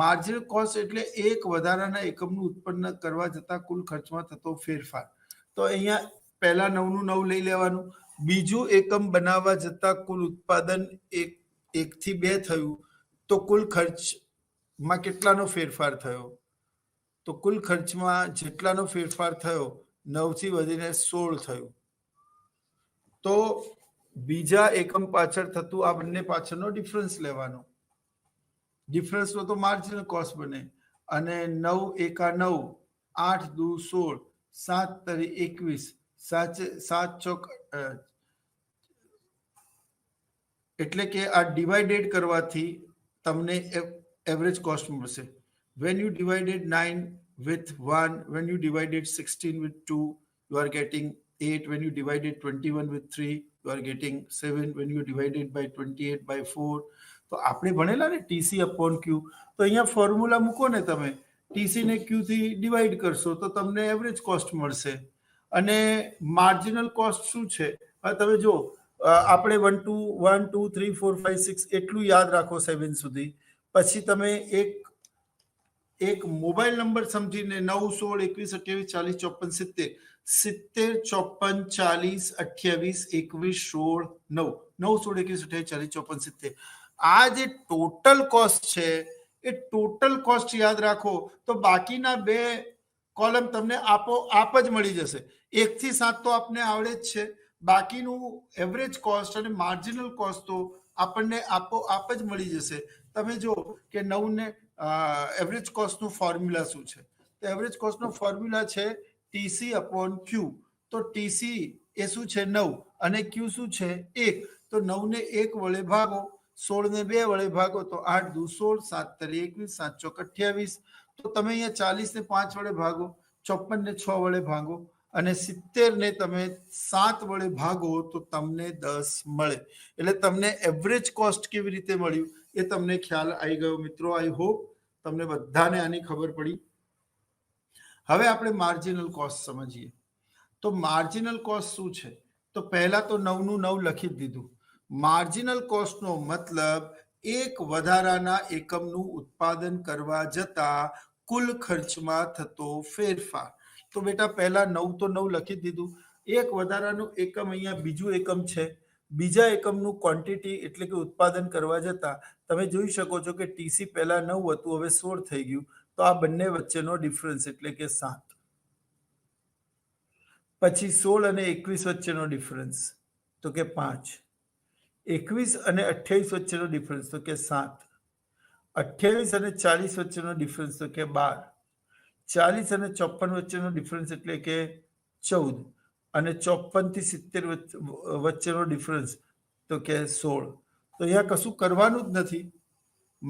માર્જિનલ કોસ્ટ એટલે એક વધારાના એકમનું ઉત્પન્ન કરવા જતા કુલ ખર્ચમાં થતો ફેરફાર. તો અહીંયા પહેલા 9 નું 9 લઈ લેવાનું. બીજું એકમ બનાવવા જતા કુલ ઉત્પાદન 1 થી 2 થયું તો કુલ ખર્ચમાં કેટલાનો ફેરફાર થયો? તો કુલ ખર્ચમાં જેટલાનો ફેરફાર થયો 9 થી વધીને 16 થયું. તો બીજા એકમ પાછળ થતું આ બંને પાછળનો ડિફરન્સ લેવાનો. ડિફરન્સનો તો માર્જિનલ કોસ્ટ બને. અને 9 એકા 9, 8 દુ 16, 7 તરી 21, 7 ચોક એટલે કે આ ડિવાઇડેડ કરવાથી તમને એવરેજ કોસ્ટ મળશે. when you divided 9 with 1, when you divided 16 with 2, you are getting 8. When you divided 21 with 3, you are getting 7. When you divided by 28 by 4, તો આપણે ભણેલા ને TC upon Q. તો અહીંયા ફોર્મ્યુલા મૂકો ને તમે, TC ને Q થી ડિવાઈડ કરશો તો તમને એવરેજ કોસ્ટ મળશે. અને માર્જિનલ કોસ્ટ શું છે? તમે જો આપણે 1 2 3 4 5 6 એટલું યાદ રાખો 7 સુધી. પછી તમે એક મોબાઈલ નંબર સમજીને 9, 16, 21, 28, 40, 54, 70, 54, 40, 28, 21, 16, 9, 9, 16, 21, 28, 40, 54, 70. આ જે ટોટલ કોસ્ટ છે એ ટોટલ કોસ્ટ યાદ રાખો તો બાકીના બે કોલમ તમને આપોઆપ જ મળી જશે. 1 થી 7 તો આપને આવડે જ છે. બાકીનું એવરેજ કોસ્ટ અને માર્જિનલ કોસ્ટ તો આપણને આપોઆપ જ મળી જશે. તમે જો કે 9 ને એવરેજ કોસ્ટનું ફોર્મ્યુલા શું છે? તો એવરેજ કોસ્ટનો ફોર્મ્યુલા છે TC upon Q. તો TC એ શું છે? 9 અને Q શું છે? 1. તો 9 ને 1 વડે ભાગો, 16 ને 2 વડે ભાગો તો 8 દુ 16, 7 તરી 21, 7 ચોક 28. તો તમે અહીંયા 40 ને 5 વડે ભાગો, 54 ને 6 વડે ભાગો અને 70 ને તમે 7 વડે ભાગો તો તમને 10 મળે. એટલે તમને એવરેજ કોસ્ટ કેવી રીતે મળ્યું એ તમને ખ્યાલ આવી ગયો મિત્રો. આઈ હોપ તમને બધાને આની ખબર પડી. હવે આપણે માર્જિનલ કોસ્ટ સમજીએ. તો માર્જિનલ કોસ્ટ શું છે? તો પહેલા તો 9 નું 9 લખી જ દીધું. માર્જિનલ કોસ્ટનો મતલબ એક વધારાના એકમનું ઉત્પાદન કરવા જતા કુલ ખર્ચમાં થતો ફેરફાર. તો બેટા પહેલા 9 તો 9 લખી દીધું. એક વધારાનું એકમ અહીંયા બીજું એકમ છે. બીજા એકમનું ક્વોન્ટિટી એટલે કે ઉત્પાદન કરવા જતા તમે જોઈ શકો છો કે TC પહેલા 9 હતું, હવે 16 થઈ ગયું. તો આ બંને વચ્ચેનો ડિફરન્સ એટલે કે 7. પછી 16 અને 21 વચ્ચેનો ડિફરન્સ તો કે 5. 21 અને 28 વચ્ચેનો ડિફરન્સ તો કે 7. 28 અને 40 વચ્ચેનો ડિફરન્સ તો કે 12. 40 અને 54 વચ્ચેનો ડિફરન્સ એટલે કે 14. અને 54 થી 70 વચ્ચેનો ડિફરન્સ તો કે 16. તો અહીંયા કશું કરવાનું જ નથી.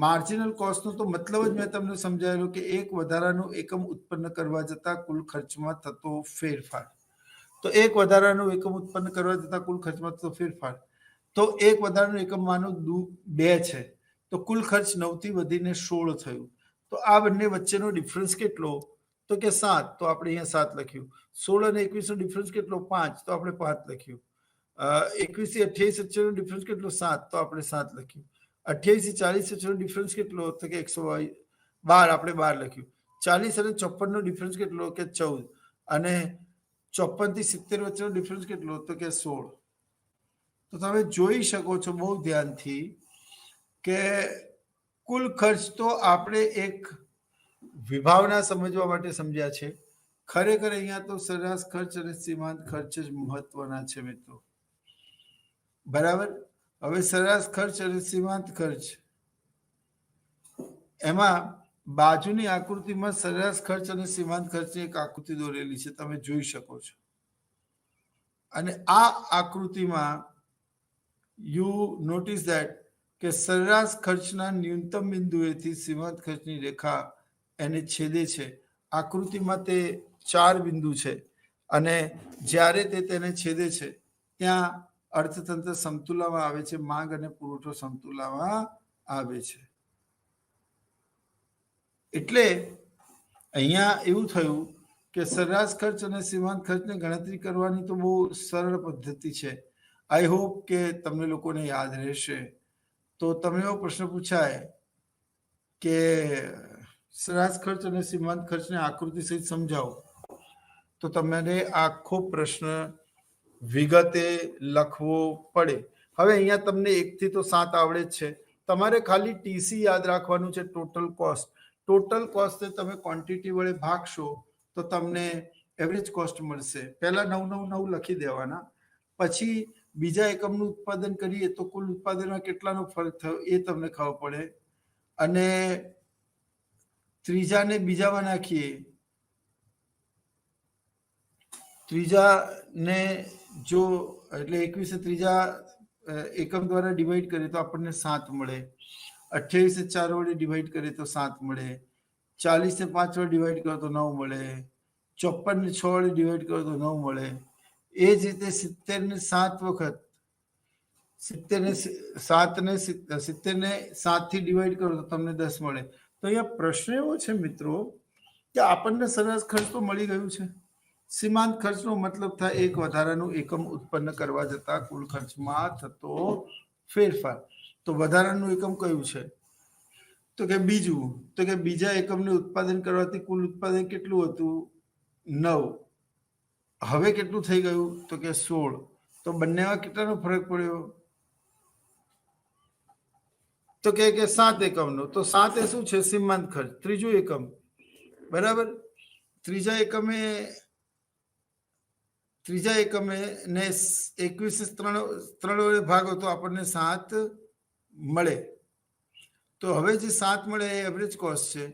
માર્જિનલ કોસ્ટનો તો મતલબ જ મેં તમને સમજાવેલું કે એક વધારાનું એકમ ઉત્પન્ન કરવા જતા કુલ ખર્ચમાં થતો ફેરફાર. તો એક વધારાનું એકમ ઉત્પન્ન કરવા જતા કુલ ખર્ચમાં થતો ફેરફાર. તો એક વધારાનું એકમ માનો 2 છે તો કુલ ખર્ચ 9 થી વધીને 16 થયું. તો આ બંને વચ્ચેનો ડિફરન્સ કેટલો? તો કે 7. તો આપણે અહીંયા 7 લખ્યું. 16 અને 21 નો ડિફરન્સ કેટલો? 5. તો આપણે 5 લખ્યું. 21 થી 28 વચ્ચેનો ડિફરન્સ કેટલો? 7. તો આપણે 7 લખ્યું. 28 થી 40 વચ્ચેનો ડિફરન્સ કેટલો? તો કે 112. આપણે 12 લખ્યું. 40 અને 54 નો ડિફરન્સ કેટલો? કે 14. અને 54 થી 70 વચ્ચેનો ડિફરન્સ કેટલો? તો કે 16. તો તમે જોઈ શકો છો બહુ ધ્યાનથી કે કુલ ખર્ચ તો આપણે એક વિભાવના સમજવા માટે સમજ્યા છે ખરેખર અહીંયા તો સરેરાશ ખર્ચ અને સીમાંત ખર્ચ જ મહત્વના છે મિત્રો. બરાબર. હવે સરેરાશ ખર્ચ અને સીમાંત ખર્ચ, એમાં બાજુની આકૃતિમાં સરેરાશ ખર્ચ અને સીમાંત ખર્ચની એક આકૃતિ દોરેલી છે, તમે જોઈ શકો છો. અને આ આકૃતિમાં યુ નોટિસ ધેટ કે સરેરાશ ખર્ચના ન્યૂનતમ બિંદુએથી સીમાંત ખર્ચની રેખા એને છેદે છે. આકૃતિમાં તે 4 બિંદુ છે અને જ્યારે તે તેને છેદે છે ત્યાં અર્થતંત્ર સમતુલામાં આવે છે, માંગ અને પુરવઠો સમતુલામાં આવે છે. એટલે અહીંયા એવું થયું કે સરેરાશ ખર્ચ અને સીમાંત ખર્ચની ગણતરી કરવાની તો બહુ સરળ પદ્ધતિ છે. આઈ હોપ કે તમને લોકોને યાદ રહેશે. તો તમને એવો પ્રશ્ન પૂછાય કે સરેરાશ ખર્ચ અને સીમાંત ખર્ચને આકૃતિ સહિત સમજાવો, તો તમારે આખો પ્રશ્ન વિગતે લખવો પડે. હવે અહીંયા તમને 1 થી તો 7 આવડે જ છે. તમારે ખાલી ટીસી યાદ રાખવાનું છે, ટોટલ કોસ્ટ. ટોટલ કોસ્ટને તમે ક્વોન્ટિટી વડે ભાગશો તો તમને એવરેજ કોસ્ટ મળશે. પહેલા 999 લખી દેવાના, પછી બીજા એકમનું ઉત્પાદન કરીએ તો કુલ ઉત્પાદનમાં કેટલાનો ફરક થયો એ તમને ખબર પડે, અને ત્રીજાને બીજામાં નાખીએ, ત્રીજાને જો એટલે 21 ત્રીજા એકમ દ્વારા ડિવાઈડ કરીએ તો આપણને 7 મળે, 28 4 વડે ડિવાઈડ કરીએ તો 7 મળે, 40 5 વડે ડિવાઈડ કરો તો 9 મળે, 54 6 વડે ડિવાઈડ કરો તો 9 મળે. એ જ રીતે 70 7 વખત 70 7 થી ડિવાઈડ કરો તો તમને 10 મળે. તો અહીંયા પ્રશ્ન એવો છે મિત્રો કે આપણને સરેરાશ ખર્ચ તો મળી ગયું છે. સીમાંત ખર્ચનો મતલબ થાય એક વધારાનું એકમ ઉત્પન્ન કરવા જતા કુલ ખર્ચમાં થતો ફેરફાર. તો વધારાનું એકમ કયું છે? તો કે બીજું. તો કે બીજા એકમને ઉત્પાદન કરવાથી કુલ ઉત્પાદન કેટલું હતું? 9. હવે કેટલું થઈ ગયું? તો કે 16. તો બંનેમાં કેટલાનો ફરક પડ્યો? તો કે 7 એકમનો. તો 7 એ શું છે? સીમાંત ખર્ચ. ત્રીજું એકમ, બરાબર. ત્રીજા એકમે ને 21 3 વડે ભાગો તો આપણને 7 મળે. તો હવે જે 7 મળે એ એવરેજ કોસ્ટ છે.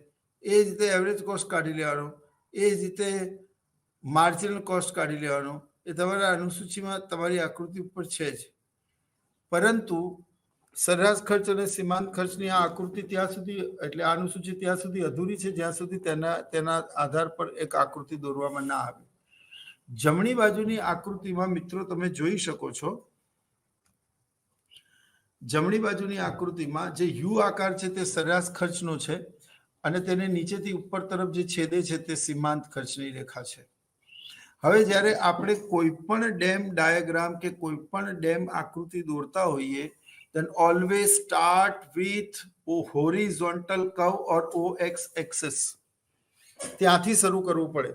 એ જ રીતે એવરેજ કોસ્ટ કાઢી લેવાનો, એ જ રીતે માર્જિનલ કોસ્ટ કાઢી લેવાનો. એ તમારા અનુસૂચિમાં તમારી આકૃતિ ઉપર છે જ. પરંતુ સરેરાશ ખર્ચ અને સીમાંત ખર્ચની આ આકૃતિ ત્યાં સુધી, એટલે આ અનુસૂચિ ત્યાં સુધી અધૂરી છે જ્યાં સુધી તેના આધાર પર એક આકૃતિ દોરવામાં ના આવે. જમણી બાજુની આકૃતિમાં મિત્રો તમે જોઈ શકો છો, જમણી બાજુની આકૃતિમાં જે યુ આકાર છે તે સરેરાશ ખર્ચનો છે અને તેને નીચેથી ઉપર તરફ જે છેદે છે તે સીમાંત ખર્ચની રેખા છે. હવે જ્યારે આપણે કોઈ પણ ડેમ ડાયાગ્રામ કે કોઈ પણ ડેમ આકૃતિ દોરતા હોઈએ, then always start with horizontal curve or OX axis. ત્યાંથી શરૂ કરવું પડે.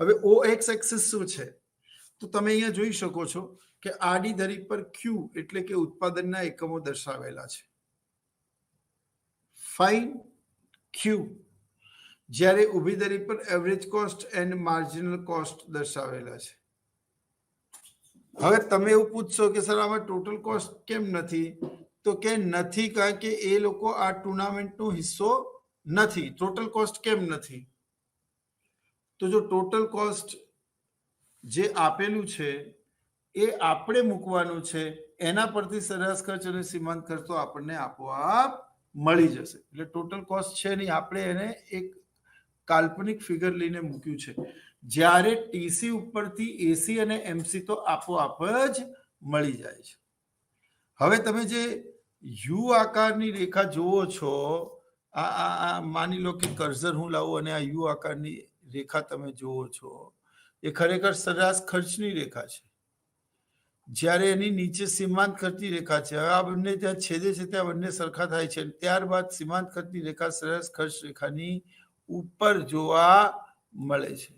હવે OX axis શું છે? તો તમે અહીંયા જોઈ શકો છો કે આડી ધરી પર Q એટલે કે ઉત્પાદનના એકમો દર્શાવેલા છે. Fine, Q. જ્યારે ઊભી ધરી પર average cost and marginal cost દર્શાવેલા છે. હવે તમે એવું પૂછશો કે સર આમાં ટોટલ કોસ્ટ કેમ નથી? તો કે નથી કારણ કે એ લોકો આ ટુર્નામેન્ટનો હિસ્સો નથી. ટોટલ કોસ્ટ કેમ નથી? તો જો ટોટલ કોસ્ટ જે આપેલું છે એ આપણે મૂકવાનું છે, એના પરથી સરેરાશ ખર્ચ અને સીમાંત ખર્ચ તો આપણને આપોઆપ મળી જશે. એટલે ટોટલ કોસ્ટ છે નહીં, આપણે એને એક કાલ્પનિક ફિગર લઈને મૂક્યું છે. જ્યારે ટીસી ઉપરથી એસી અને એમસી તો આપોઆપ જ મળી જાય છે. હવે તમે જે યુ આકારની રેખા જુઓ છો, આ માની લો કે કર્સર હું લાવું અને આ યુ આકારની રેખા તમે જુઓ છો, એ ખરેખર સરેરાશ ખર્ચની રેખા છે. જ્યારે એની નીચે સીમાંત ખર્ચની રેખા છે. હવે આ બંને ત્યાં છેદે છે ત્યાં બંને સરખા થાય છે. ત્યારબાદ સીમાંત ખર્ચની રેખા સરેરાશ ખર્ચ રેખાની ઉપર જોવા મળે છે.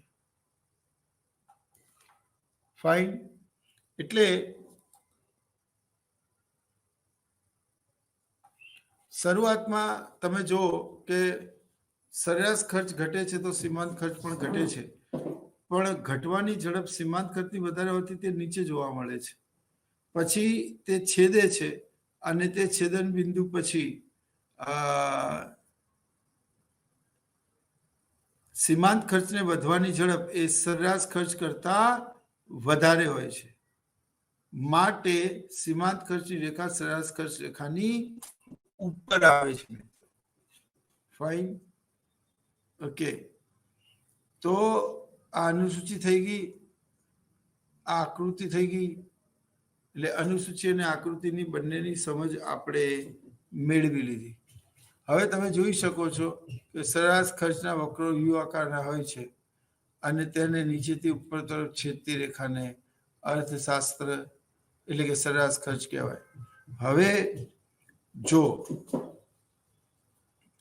ફાઇન. એટલે શરૂઆતમાં તમે જો કે સરેરાશ ખર્ચ ઘટે છે તો સીમાંત ખર્ચ પણ ઘટે છે, પણ ઘટવાની ઝડપ સીમાંત ખર્ચની વધારે હોવાથી તે નીચે જોવા મળે છે. પછી તે છેદે છે અને તે છેદન બિંદુ પછી સીમાંત ખર્ચને વધવાની ઝડપ એ સરેરાશ ખર્ચ કરતા વધારે હોય છે. માટે સીમાંત ખર્ચની રેખા સરેરાશ ખર્ચ રેખાની ઉપર આવે છે. Fine, okay. તો આ અનુસૂચિ થઈ ગઈ, આ આકૃતિ થઈ ગઈ. એટલે અનુસૂચિ અને આકૃતિની બંનેની સમજ આપણે મેળવી લીધી. હવે તમે જોઈ શકો છો કે સરેરાશ ખર્ચના વક્રો યુ આકારના હોય છે અને તેને નીચેથી ઉપર તરફ છેદતી રેખાને અર્થશાસ્ત્ર એટલે કે સરેરાશ ખર્ચ કહેવાય. હવે જો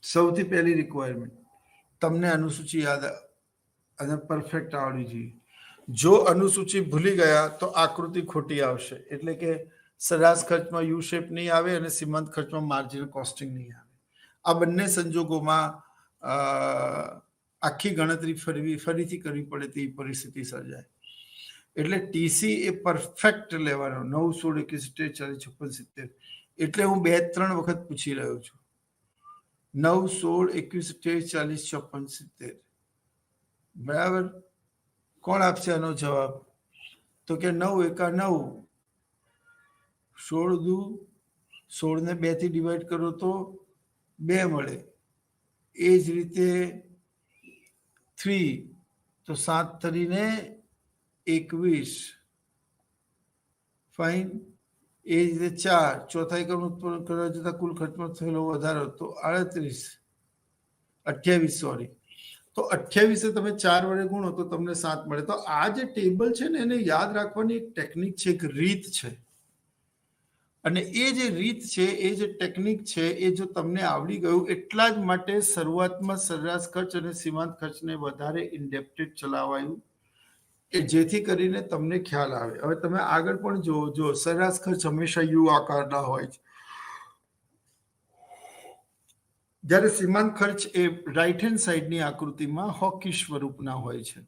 સૌથી પહેલી રિક્વાયરમેન્ટ, તમને અનુસૂચિ યાદ અને પરફેક્ટ આવડવી જોઈએ. જો અનુસૂચિ ભૂલી ગયા તો આકૃતિ ખોટી આવશે. એટલે કે સરેરાશ ખર્ચમાં યુ શેપ નહીં આવે અને સીમાંત ખર્ચમાં માર્જિનલ કોસ્ટિંગ નહીં આવે. આ બંને સંજોગોમાં આખી ગણતરી ફરીથી કરવી પડે તેવી પરિસ્થિતિ સર્જાય. એટલે ટીસી એ પરફેક્ટ લેવાનો 9, 16, 21, 40, 56, 70. એટલે હું 2-3 વખત પૂછી રહ્યો છું. 9, 16, 21, 40, 56, 70. બરાબર? કોણ આપશે આનો જવાબ? તો કે 9 એકા 9, 16 દુ 16 ને 2 થી ડિવાઈડ કરો તો 2 મળે. એ જ રીતે 3 તો 7 તરીને 21. ફાઇન. એ જ રીતે 4 ચોથા એકમ ઉત્પન્ન કરવા જતા કુલ ખર્ચમાં થયેલો વધારો તો 28 સોરી. તો 28 તમે 4 વડે ગુણો તો તમને 7 મળે. તો આ જે ટેબલ છે ને એને યાદ રાખવાની એક ટેકનિક છે, એક રીત છે. અને એ જે રીત છે, એ જે ટેકનિક છે, એ જો તમને આવડી ગયું એટલા જ માટે શરૂઆતમાં સરેરાશ ખર્ચ અને સીમાંત ખર્ચને વધારે ઇનડેપ્થ ચલાવાયું કે જેથી કરીને તમને ખ્યાલ આવે. હવે તમે આગળ પણ જો સરેરાશ ખર્ચ હંમેશા યુ આકારના હોય છે, જ્યારે સીમાંત ખર્ચ એ રાઈટ હેન્ડ સાઈડની આકૃતિમાં હોકી સ્વરૂપના હોય છે.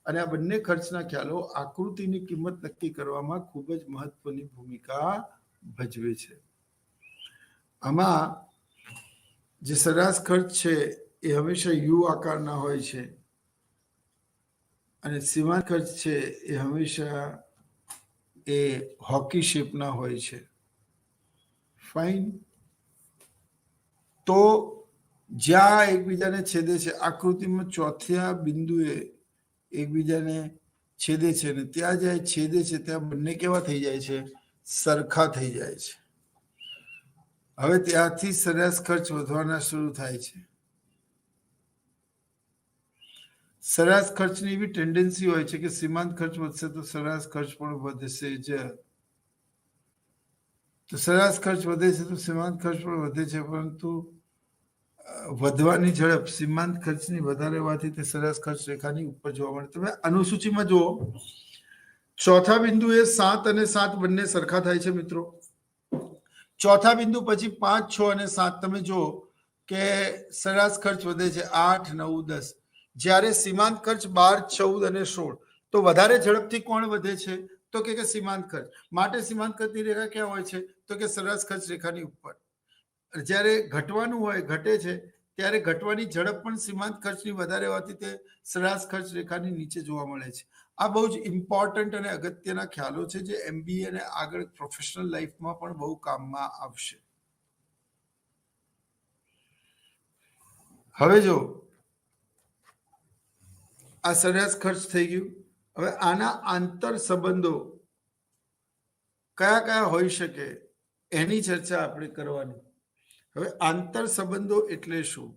અને આ બંને ખર્ચના ખ્યાલો આકૃતિની કિંમત નક્કી કરવામાં ખૂબ જ મહત્વની ભૂમિકા ભજવે છે. આમાં જે સરેરાશ ખર્ચ છે એ હંમેશા યુ આકારના હોય છે અને સીમાંત ખર્ચ છે એ હંમેશા એ હોકી શેપના હોય છે. ફાઇન. તો જ્યાં એકબીજાને છેદે છે, આકૃતિમાં ચોથા બિંદુએ એકબીજાને છેદે છે અને ત્યાં જ્યાં છેદે છે ત્યાં બંને કેવા થઈ જાય છે? સરખા થઈ જાય છે. હવે ત્યાંથી સરેરાશ ખર્ચ વધવાના શરૂ થાય છે. સરેરાશ ખર્ચની એવી ટેન્ડન્સી હોય છે કે સીમાંત ખર્ચ વધશે તો સરેરાશ ખર્ચ પણ વધશે જ. તો સરેરાશ ખર્ચ વધે છે તો સીમાંત ખર્ચ પણ વધે છે, પરંતુ વધવાની ઝડપ સીમાંત ખર્ચની વધારે હોવાથી તે સરેરાશ ખર્ચ રેખાની ઉપર જોવા મળે. તમે અનુસૂચિમાં જુઓ, ચોથા બિંદુએ 7 અને 7 બંને સરખા થાય છે મિત્રો. ચોથા બિંદુ પછી 5, 6 અને 7 તમે જુઓ કે સરેરાશ ખર્ચ વધે છે 8, 9, 10. જ્યારે સીમાંત ખર્ચ 12, 14 અને 16 તો વધારે ઝડપથી કોણ વધે છે? તો કે સીમાંત ખર્ચ. માટે સીમાંત ખર્ચની રેખા ક્યાં હોય છે? તો કે સરેરાશ ખર્ચ રેખાની ઉપર. જ્યારે ઘટવાનું હોય, ઘટે છે ત્યારે ઘટવાની ઝડપ પણ સીમાંત ખર્ચની વધારે હોવાથી તે સરેરાશ ખર્ચ રેખાની નીચે જોવા મળે છે. આ બહુ જ ઇમ્પોર્ટન્ટ અને અગત્યના ખ્યાલો છે જે MBA અને આગળ પ્રોફેશનલ લાઈફમાં પણ બહુ કામમાં આવશે. હવે જો આ સરેરાશ ખર્ચ થઈ ગયું. હવે આના આંતર સંબંધો કયા કયા હોઈ શકે એની ચર્ચા આપણે કરવાની. હવે આંતર સંબંધો એટલે શું?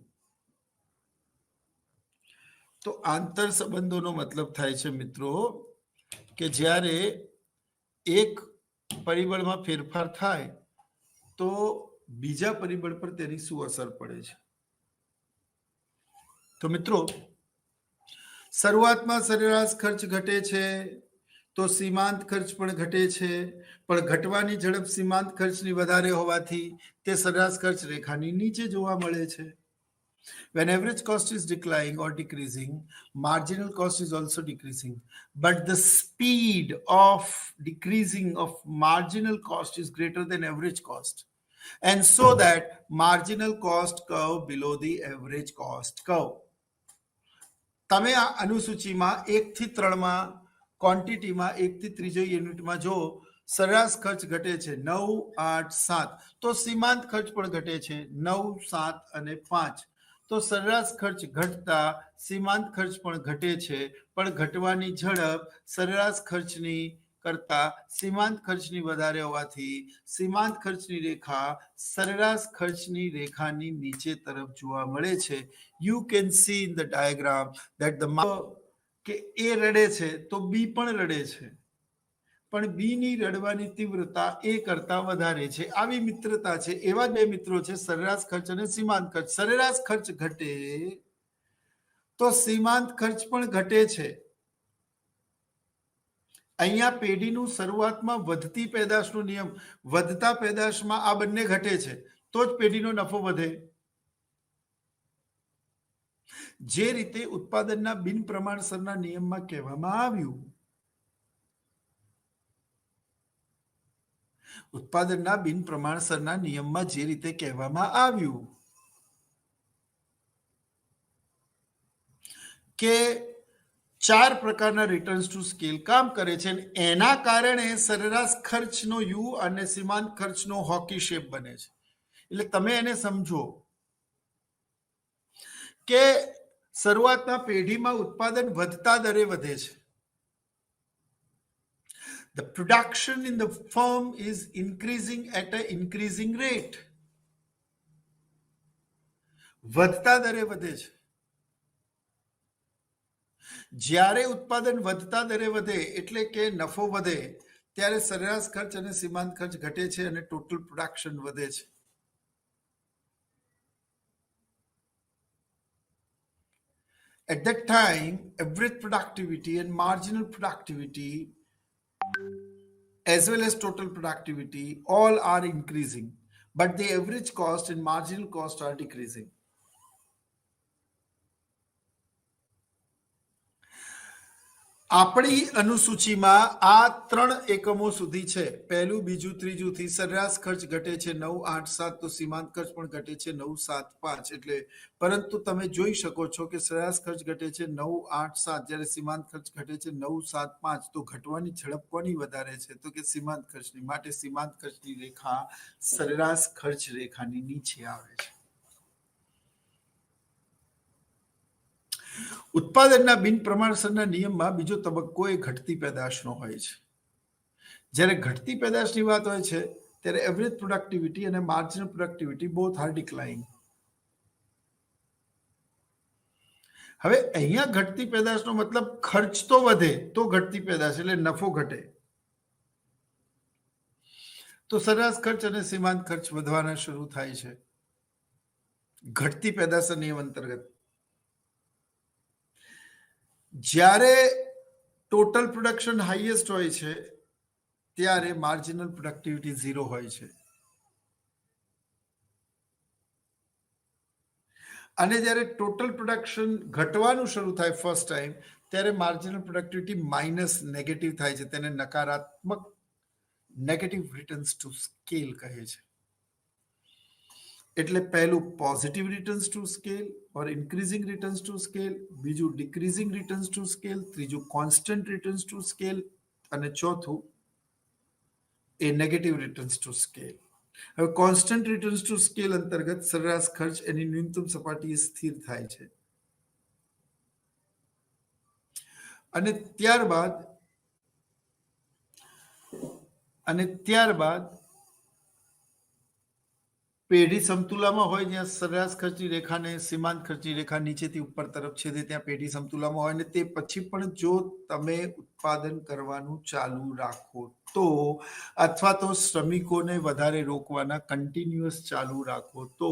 તો આંતર સંબંધોનો મતલબ થાય છે મિત્રો કે જ્યારે એક પરિબળમાં ફેરફાર થાય તો બીજા પરિબળ પર તેની શું અસર પડે છે. તો મિત્રો શરૂઆતમાં સરેરાશ ખર્ચ ઘટે છે તો સીમાંત ખર્ચ પણ ઘટે છે, પણ ઘટવાની ઝડપ સીમાંત ખર્ચની વધારે હોવાથી તે સરેરાશ ખર્ચ રેખાની નીચે જોવા મળે છે. When average cost is declining or decreasing, marginal cost is also decreasing. But the speed of decreasing of marginal cost is greater than average cost. And so that marginal cost curve below the average cost curve. તમે આ અનુસૂચિમાં 1 થી 3 માં ક્વોન્ટિટીમાં 1 થી 3 યુનિટમાં જો સરેરાશ ખર્ચ ઘટે છે 9, 8, 7 તો સીમાંત ખર્ચ પણ ઘટે છે 9, 7 અને 5 તો સરેરાશ ખર્ચ ઘટતા સીમાંત ખર્ચ પણ ઘટે છે પણ ઘટવાની ઝડપ સરેરાશ ખર્ચની કરતા સીમાંત ખર્ચની વધારે હોવાથી સીમાંત ખર્ચની રેખા સરેરાશ ખર્ચની રેખાની નીચે તરફ જોવા મળે છે. You can see in the diagram that the કે એ રડે છે તો બી પણ રડે છે પણ બી ની રડવાની તીવ્રતા એ કરતા વધારે છે. આવી મિત્રતા છે. એવા બે મિત્રો છે સરેરાશ ખર્ચ અને સીમાંત ખર્ચ. સરેરાશ ખર્ચ ઘટે તો સીમાંત ખર્ચ પણ ઘટે છે. અહીંયા પેઢીનું શરૂઆતમાં વધતી પેદાશનો નિયમ, વધતા પેદાશમાં આ બંને ઘટે છે તો જ પેઢીનો નફો વધે. જે રીતે ઉત્પાદનના બિન પ્રમાણસરના નિયમમાં કહેવામાં આવ્યું, ઉત્પાદનના બિન પ્રમાણસરના નિયમમાં જે રીતે કહેવામાં આવ્યું કે 4 પ્રકારના રિટર્ન્સ ટુ સ્કેલ કામ કરે છે અને એના કારણે સરેરાશ ખર્ચનો યુ અને સીમાંત ખર્ચનો હોકી શેપ બને છે. એટલે તમે એને સમજો કે શરૂઆતના પેઢીમાં ઉત્પાદન વધતા દરે વધે છે. The production in the firm is increasing at an increasing rate. વધતા દરે વધે છે. જ્યારે ઉત્પાદન વધતા દરે વધે એટલે કે નફો વધે ત્યારે સરેરાશ ખર્ચ અને સીમાંત ખર્ચ ઘટે છે અને ટોટલ પ્રોડક્શન વધે છે. At that time, average productivity and marginal productivity as well as total productivity all are increasing, but the average cost and marginal cost are decreasing. આપણી અનુસૂચિમાં આ 3 એકમો સુધી છે. પહેલું, બીજું, ત્રીજું થી સરેરાશ ખર્ચ ઘટે છે 9, 8, 7 તો સીમાંત ખર્ચ પણ ઘટે છે 9, 7, 5 એટલે પરંતુ તમે જોઈ શકો છો કે સરેરાશ ખર્ચ ઘટે છે 9, 8, 7 જ્યારે સીમાંત ખર્ચ ઘટે છે 9, 7, 5 તો ઘટવાની ઝડપ કોની વધારે છે તો કે સીમાંત ખર્ચની. માટે સીમાંત ખર્ચની રેખા સરેરાશ ખર્ચ રેખાની નીચે આવે છે. ઉત્પાદનના બિન પ્રમાણસરના નિયમમાં બીજો તબક્કો એ ઘટતી પેદાશનો હોય છે. જ્યારે ઘટતી પેદાશની વાત હોય છે ત્યારે એવરેજ પ્રોડક્ટિવિટી અને marginal productivity both are decline. હવે અહીંયા ઘટતી પેદાશનો મતલબ ખર્ચ તો વધે તો ઘટતી પેદાશ એટલે નફો ઘટે તો સરેરાશ ખર્ચ અને સીમાંત ખર્ચ વધવાના શરૂ થાય છે ઘટતી પેદાશ નિયમ અંતર્ગત. જ્યારે ટોટલ પ્રોડક્શન હાઈએસ્ટ હોય છે ત્યારે માર્જિનલ પ્રોડક્ટિવિટી 0 હોય છે અને જ્યારે ટોટલ પ્રોડક્શન ઘટવાનું શરૂ થાય ફર્સ્ટ ટાઈમ ત્યારે માર્જિનલ પ્રોડક્ટિવિટી માઇનસ નેગેટિવ થાય છે. તેને નકારાત્મક નેગેટિવ રિટર્ન્સ ટુ સ્કેલ કહે છે. એટલે પહેલું positive returns to scale or increasing returns to scale, બીજું ડિક્રીઝિંગ રિટર્ન્સ ટુ સ્કેલ, ત્રીજું કોન્સ્ટન્ટ રિટર્ન્સ ટુ સ્કેલ અને ચોથું એ નેગેટિવ રિટર્ન્સ ટુ સ્કેલ. હવે કોન્સ્ટન્ટ રિટર્ન્સ ટુ સ્કેલ અંતર્ગત સરેરાશ ખર્ચ એની ન્યૂનતમ સપાટીએ સ્થિર થાય છે અને ત્યારબાદ પેઢી સમતુલામાં હોય જ્યાં સરેરાશ ખર્ચની રેખાને સીમાંત ખર્ચની રેખા નીચેથી ઉપર તરફ છેદે ત્યાં પેઢી સમતુલામાં હોય અને તે પછી પણ જો તમે ઉત્પાદન કરવાનું ચાલુ રાખો તો અથવા તો શ્રમિકોને વધારે રોકવાના કન્ટિન્યુઅસ ચાલુ રાખો તો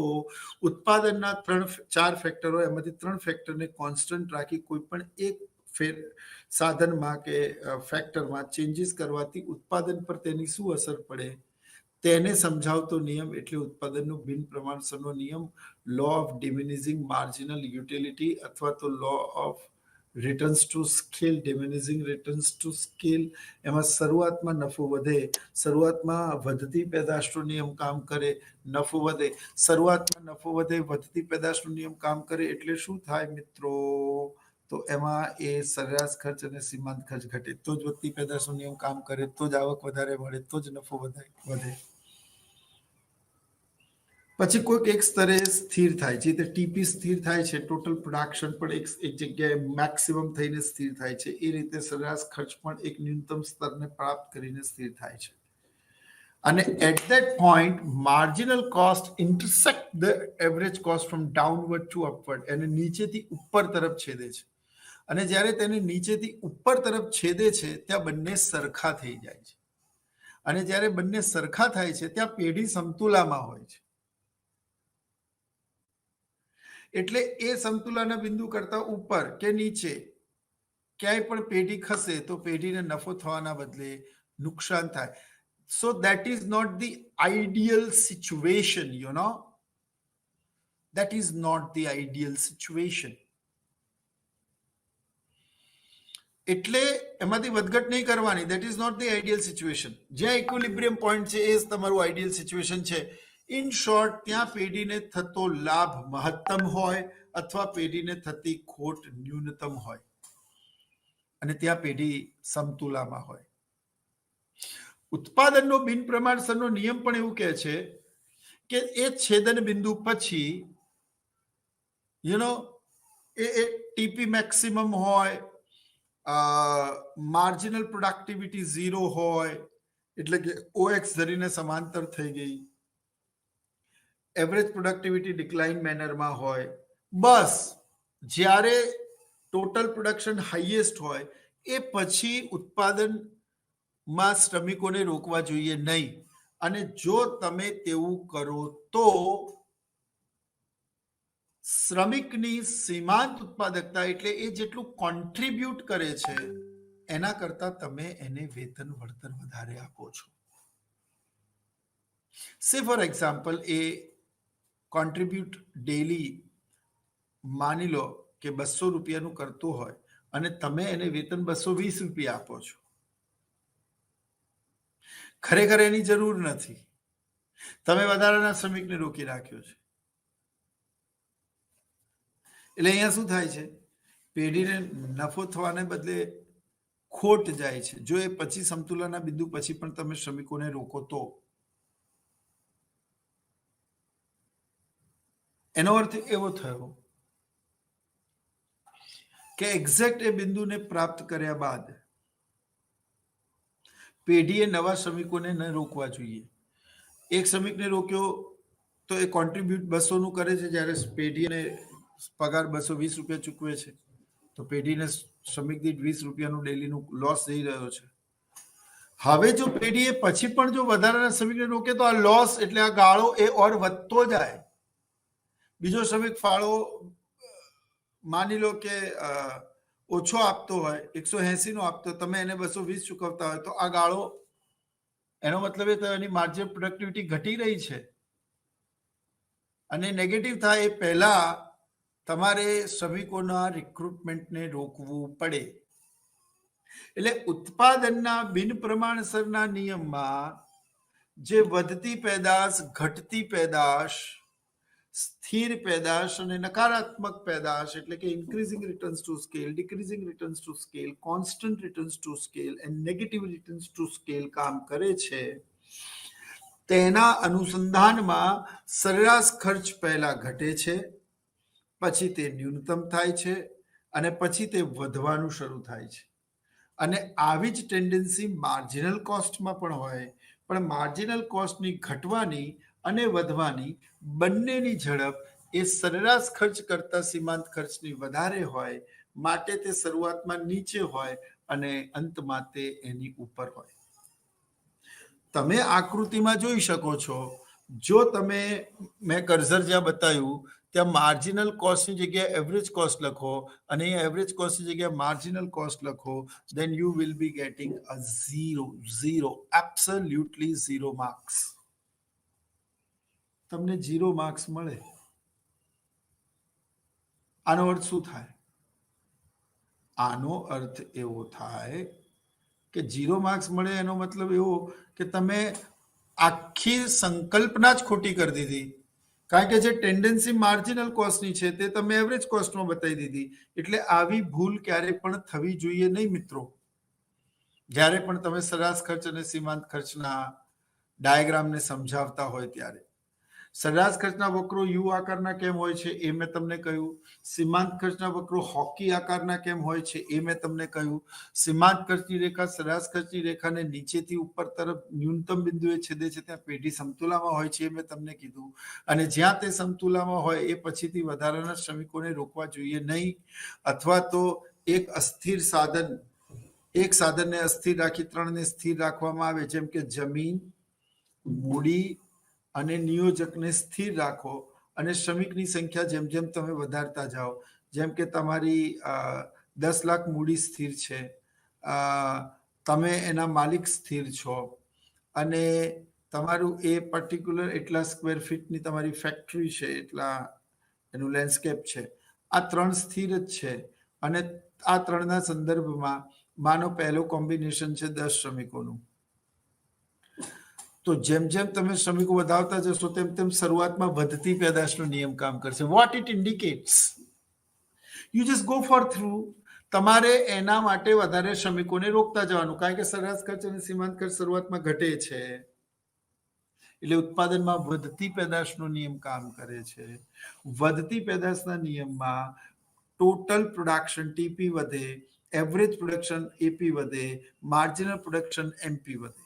ઉત્પાદનના 4 ફેક્ટર હોય એમાંથી 3 ફેક્ટરને કોન્સ્ટન્ટ રાખી કોઈ પણ એક સાધનમાં કે ફેક્ટરમાં ચેન્જીસ કરવાથી ઉત્પાદન પર તેની શું અસર પડે તેને સમજાવતો નિયમ એટલે ઉત્પાદનનો બિન પ્રમાણસરનો નિયમ, law of diminishing marginal utility અથવા તો law of returns to scale, diminishing returns to scale. એમાં શરૂઆતમાં નફો વધે, શરૂઆતમાં વધતી પેદાશનો નિયમ કામ કરે, નફો વધે. શરૂઆતમાં નફો વધે, વધતી પેદાશનો નિયમ કામ કરે એટલે શું થાય મિત્રો? તો એમાં એ સરેરાશ ખર્ચ અને સીમાંત ખર્ચ ઘટે. તો જ વધતી પેદાશનો નિયમ કામ કરે, તો જ આવક વધારે મળે, તો જ નફો વધે. પછી કોઈક એક સ્તરે સ્થિર થાય છે, ટીપી સ્થિર થાય છે, ટોટલ પ્રોડક્શન પણ એક જગ્યાએ મેક્સિમમ થઈને સ્થિર થાય છે. એ રીતે સરેરાશ ખર્ચ પણ એક ન્યૂનતમ સ્તરને પ્રાપ્ત કરીને સ્થિર થાય છે. અને at that point marginal cost intersect the average cost from downward to upward, એને નીચેથી ઉપર તરફ છેદે છે. અને જ્યારે તેને નીચેથી ઉપર તરફ છેદે છે ત્યાં બંને સરખા થઈ જાય છે. અને જ્યારે બંને સરખા થાય છે ત્યાં પેઢી સમતુલામાં હોય છે. એટલે એ સમતુલાના બિંદુ કરતા ઉપર કે નીચે ક્યાંય પણ પેઢી ખસે તો પેઢીને નફો થવાના બદલે નુકસાન થાય. So that is not the ideal situation, you know. That is not the ideal situation. એટલે એમાંથી વધઘટ નહીં કરવાની. That is not the ideal situation. જ્યાં ઇક્વિલિબ્રિયમ પોઈન્ટ છે એ જ તમારું આઈડિયલ સિચ્યુએશન છે. ઇન શોર્ટ, ત્યાં પેઢીને થતો લાભ મહત્તમ હોય અથવા પેઢીને થતી ખોટ ન્યૂનતમ હોય, અને ત્યાં પેઢી સમતુલામાં હોય. ઉત્પાદનનો બિન પ્રમાણસરનો નિયમ પણ એવું કહે છે કે એ છેદન બિંદુ પછી એ ટીપી મેક્સિમમ હોય, માર્જિનલ પ્રોડક્ટિવિટી 0 હોય, એટલે કે ઓએક્સ ધરીને સમાંતર થઈ ગઈ, એવરેજ પ્રોડક્ટિવિટી ડિક્લાઇન મેનરમાં હોય. બસ જ્યારે ટોટલ પ્રોડક્શન હાઈએસ્ટ હોય એ પછી ઉત્પાદનમાં શ્રમિકોને રોકવા જોઈએ નહીં. અને જો તમે તેવું કરો તો શ્રમિકની સીમાંત ઉત્પાદકતા એટલે એ જેટલું કોન્ટ્રીબ્યુટ કરે છે એના કરતા તમે એને વેતન વળતર વધારે આપો છો. સે for example, A contribute daily માની લો કે 200 રૂપિયાનું કરતું હોય અને તમે એને વેતન 220 રૂપિયા આપો છો. ખરેખર એની જરૂર નથી, તમે વધારાના શ્રમિકને રોકી રાખ્યો છે. એટલે અહીંયા શું થાય છે? પેઢીને નફો થવાને બદલે ખોટ જાય છે. જો એ પછી સમતુલાના બિંદુ પછી પણ તમે શ્રમિકોને રોકો તો. એનો અર્થ એવો થયો કે એક્ઝેક્ટ એ બિંદુને પ્રાપ્ત કર્યા બાદ પેઢીએ નવા શ્રમિકોને ન રોકવા જોઈએ. એક શ્રમિકને રોક્યો તો એ કોન્ટ્રીબ્યુટ 200 નું કરે છે, જ્યારે પેઢીને પગાર 220 રૂપિયા ચૂકવે છે, તો પેઢીને શ્રમિક દીઠ 20 રૂપિયાનું ડેલીનું લોસ જઈ રહ્યો છે. હવે જો પેઢીએ પછી પણ જો વધારાના શ્રમિકને રોકે તો આ લોસ એટલે આ ગાળો એ ઓર વધતો જાય. બીજો શ્રમિક ફાળો માની લો કે ઓછો આપતો હોય, 180 નો આપતો, તમે એને 220 ચૂકવતા હોય, તો આ ગાળો, એનો મતલબ એ તો એની માર્જિનલ પ્રોડક્ટિવિટી ઘટી રહી છે. અને નેગેટિવ થાય એ પહેલા તમારે શ્રમિકોના રિક્રુટમેન્ટને રોકવું પડે. એટલે ઉત્પાદનના બિન પ્રમાણસરના નિયમમાં જે વધતી પેદાશ, ઘટતી પેદાશ, સ્થિર પેદાશ અને નકારાત્મક પેદાશ એટલે કે increasing returns to scale, decreasing returns to scale, constant returns to scale and negative returns to scale કામ કરે છે. તેના અનુસંધાનમાં સરેરાશ ખર્ચ પહેલા ઘટે છે, પછી તે ન્યૂનતમ થાય છે અને પછી તે વધવાનું શરૂ થાય છે. અને આવી જ ટેન્ડન્સી માર્જિનલ કોસ્ટમાં પણ હોય, પણ માર્જિનલ કોસ્ટની ઘટવાની અને વધવાની બંનેની ઝડપ એ સરેરાશ ખર્ચ કરતા સીમાંત ખર્ચની વધારે હોય, માટે તે શરૂઆતમાં નીચે હોય અને અંતમાં તે એની ઉપર હોય. તમે આકૃતિમાં જોઈ શકો છો, જો તમે મેં કર્સર જ્યાં બતાવ્યું ત્યાં માર્જિનલ કોસ્ટની જગ્યાએ એવરેજ કોસ્ટ લખો અને અહીંયા એવરેજ કોસ્ટની જગ્યાએ માર્જિનલ કોસ્ટ લખો, then you will be getting a zero, absolutely zero marks. તમને 0 માર્ક્સ મળે. આનો અર્થ શું થાય? આનો અર્થ એવો થાય કે 0 માર્ક્સ મળે એનો મતલબ એવો કે તમે આખી સંકલ્પના જ ખોટી કરી દીધી. કારણ કે જે ટેન્ડન્સી માર્જિનલ કોસ્ટની છે તે તમે એવરેજ કોસ્ટમાં બતાવી દીધી. એટલે આવી ભૂલ ક્યારે પણ થવી જોઈએ નહીં મિત્રો. જ્યારે પણ તમે સરેરાશ ખર્ચ અને સીમાંત ખર્ચના ડાયાગ્રામને સમજાવતા હોય ત્યારે સરેરાશ ખર્ચના વક્રો યુ આકારના કેમ હોય છે એ મેં તમને કહ્યું. સીમાંત ખર્ચના વક્રો હોકી આકારના કેમ હોય છે એ મેં તમને કહ્યું. સીમાંત ખર્ચની રેખા સરેરાશ ખર્ચની રેખાને નીચેથી ઉપર તરફ ન્યૂનતમ બિંદુએ છેદે છે ત્યાં પેઢી સમતુલામાં હોય છે એ મેં તમને કીધું. અને જ્યાં તે સમતુલામાં હોય એ પછીથી વધારાના શ્રમિકોને રોકવા જોઈએ નહીં. અથવા તો એક સાધનને અસ્થિર રાખી 3ને સ્થિર રાખવામાં આવે, જેમ કે જમીન, મૂડી અને નિયોજકને સ્થિર રાખો. અને શ્રમિકની સંખ્યા જેમ જેમ તમે વધારતા જાઓ, જેમ કે તમારી 10 લાખ મૂડી સ્થિર છે, તમે એના માલિક સ્થિર છો અને તમારું એ પર્ટિક્યુલર એટલા સ્ક્વેર ફીટની તમારી ફેક્ટરી છે, એટલા એનું લેન્ડસ્કેપ છે, આ 3 સ્થિર જ છે. અને આ 3ના સંદર્ભમાં માનો પહેલો કોમ્બિનેશન છે 10 શ્રમિકોનું. તો જેમ જેમ તમે શ્રમિકો વધારતા જશો તેમ તેમ શરૂઆતમાં વધતી પેદાશનો નિયમ કામ કરશે. What it indicates, you just go for through. તમારે એના માટે વધારે શ્રમિકોને રોકતા જવાનું, કારણ કે સરેરાશ ખર્ચ અને સીમાંત ખર્ચ શરૂઆતમાં ઘટે છે. એટલે ઉત્પાદનમાં વધતી પેદાશનો નિયમ કામ કરે છે. વધતી પેદાશના નિયમમાં ટોટલ પ્રોડક્શન ટીપી વધે, એવરેજ પ્રોડક્શન એપી વધે, માર્જિનલ પ્રોડક્શન એમપી વધે.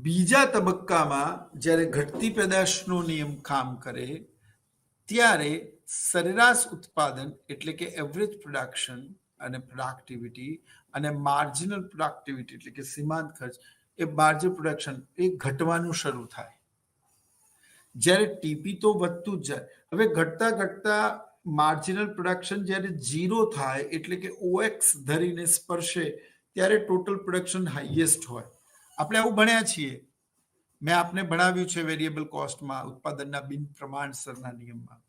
બીજા તબક્કામાં જ્યારે ઘટતી પેદાશનો નિયમ કામ કરે ત્યારે સરેરાશ ઉત્પાદન એટલે કે એવરેજ પ્રોડક્શન અને પ્રોડક્ટિવિટી અને માર્જિનલ પ્રોડક્ટિવિટી એટલે કે સીમાંત ખર્ચ એ માર્જિનલ પ્રોડક્શન એ ઘટવાનું શરૂ થાય. જ્યારે ટીપી તો વધતું જ જાય. હવે ઘટતા ઘટતા માર્જિનલ પ્રોડક્શન જ્યારે 0 થાય એટલે કે ઓએક્સ ધરીને સ્પર્શે ત્યારે ટોટલ પ્રોડક્શન હાઈએસ્ટ હોય. આપણે આવું ભણ્યા છીએ, મેં આપને ભણાવ્યું છે વેરિયેબલ કોસ્ટમાં, ઉત્પાદનના બિન પ્રમાણસરના નિયમમાં.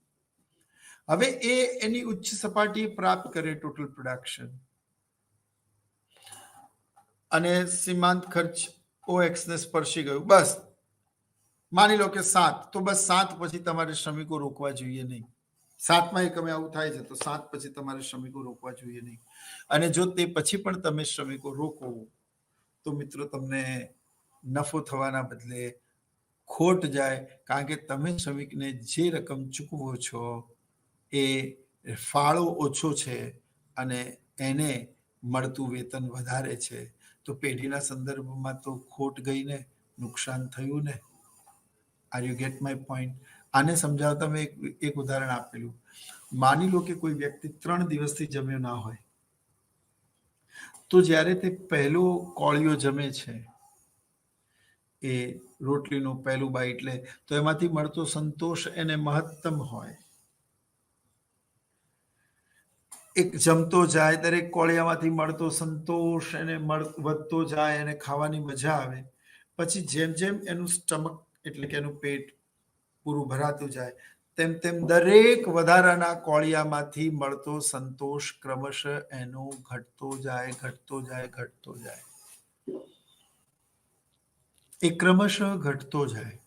હવે એ એની ઉચ્ચ સપાટી પ્રાપ્ત કરે ટોટલ પ્રોડક્શન અને સીમાંત ખર્ચ ઓએક્સ ને સ્પર્શી ગયું, બસ માની લો કે 7, તો બસ 7 પછી તમારે શ્રમિકો રોકવા જોઈએ નહીં. 7માં એકમે આવું થાય છે તો 7 પછી તમારે શ્રમિકો રોકવા જોઈએ નહીં. અને જો તે પછી પણ તમે શ્રમિકો રોકો તો મિત્રો તમને નફો થવાના બદલે ખોટ જાય, કારણ કે તમે શ્રમિકને જે રકમ ચૂકવો છો એ ફાળો ઓછો છે અને એને મળતું વેતન વધારે છે. તો પેઢીના સંદર્ભમાં તો ખોટ ગઈ ને, નુકસાન થયું ને. Are you get my point? આને સમજાવતા મેં એક ઉદાહરણ આપેલું. માની લો કે કોઈ વ્યક્તિ 3 દિવસથી જમ્યો ના હોય, તો જ્યારે તે પહેલો કોળિયો જમે છે, એ રોટલીનું પહેલું બાઈટ લે તો એમાંથી મળતો સંતોષ એને મહત્તમ હોય. એક જમતો જાય, દરેક કોળિયામાંથી મળતો સંતોષ એને વધતો જાય, એને ખાવાની મજા આવે. પછી જેમ જેમ એનું સ્ટમક એટલે કે એનું પેટ પૂરું ભરાતું જાય તેમ તેમ દરેક વધારાના કોળિયામાંથી મળતો સંતોષ ક્રમશઃ એનો ઘટતો જાય. એ ક્રમશઃ ઘટતો જાય.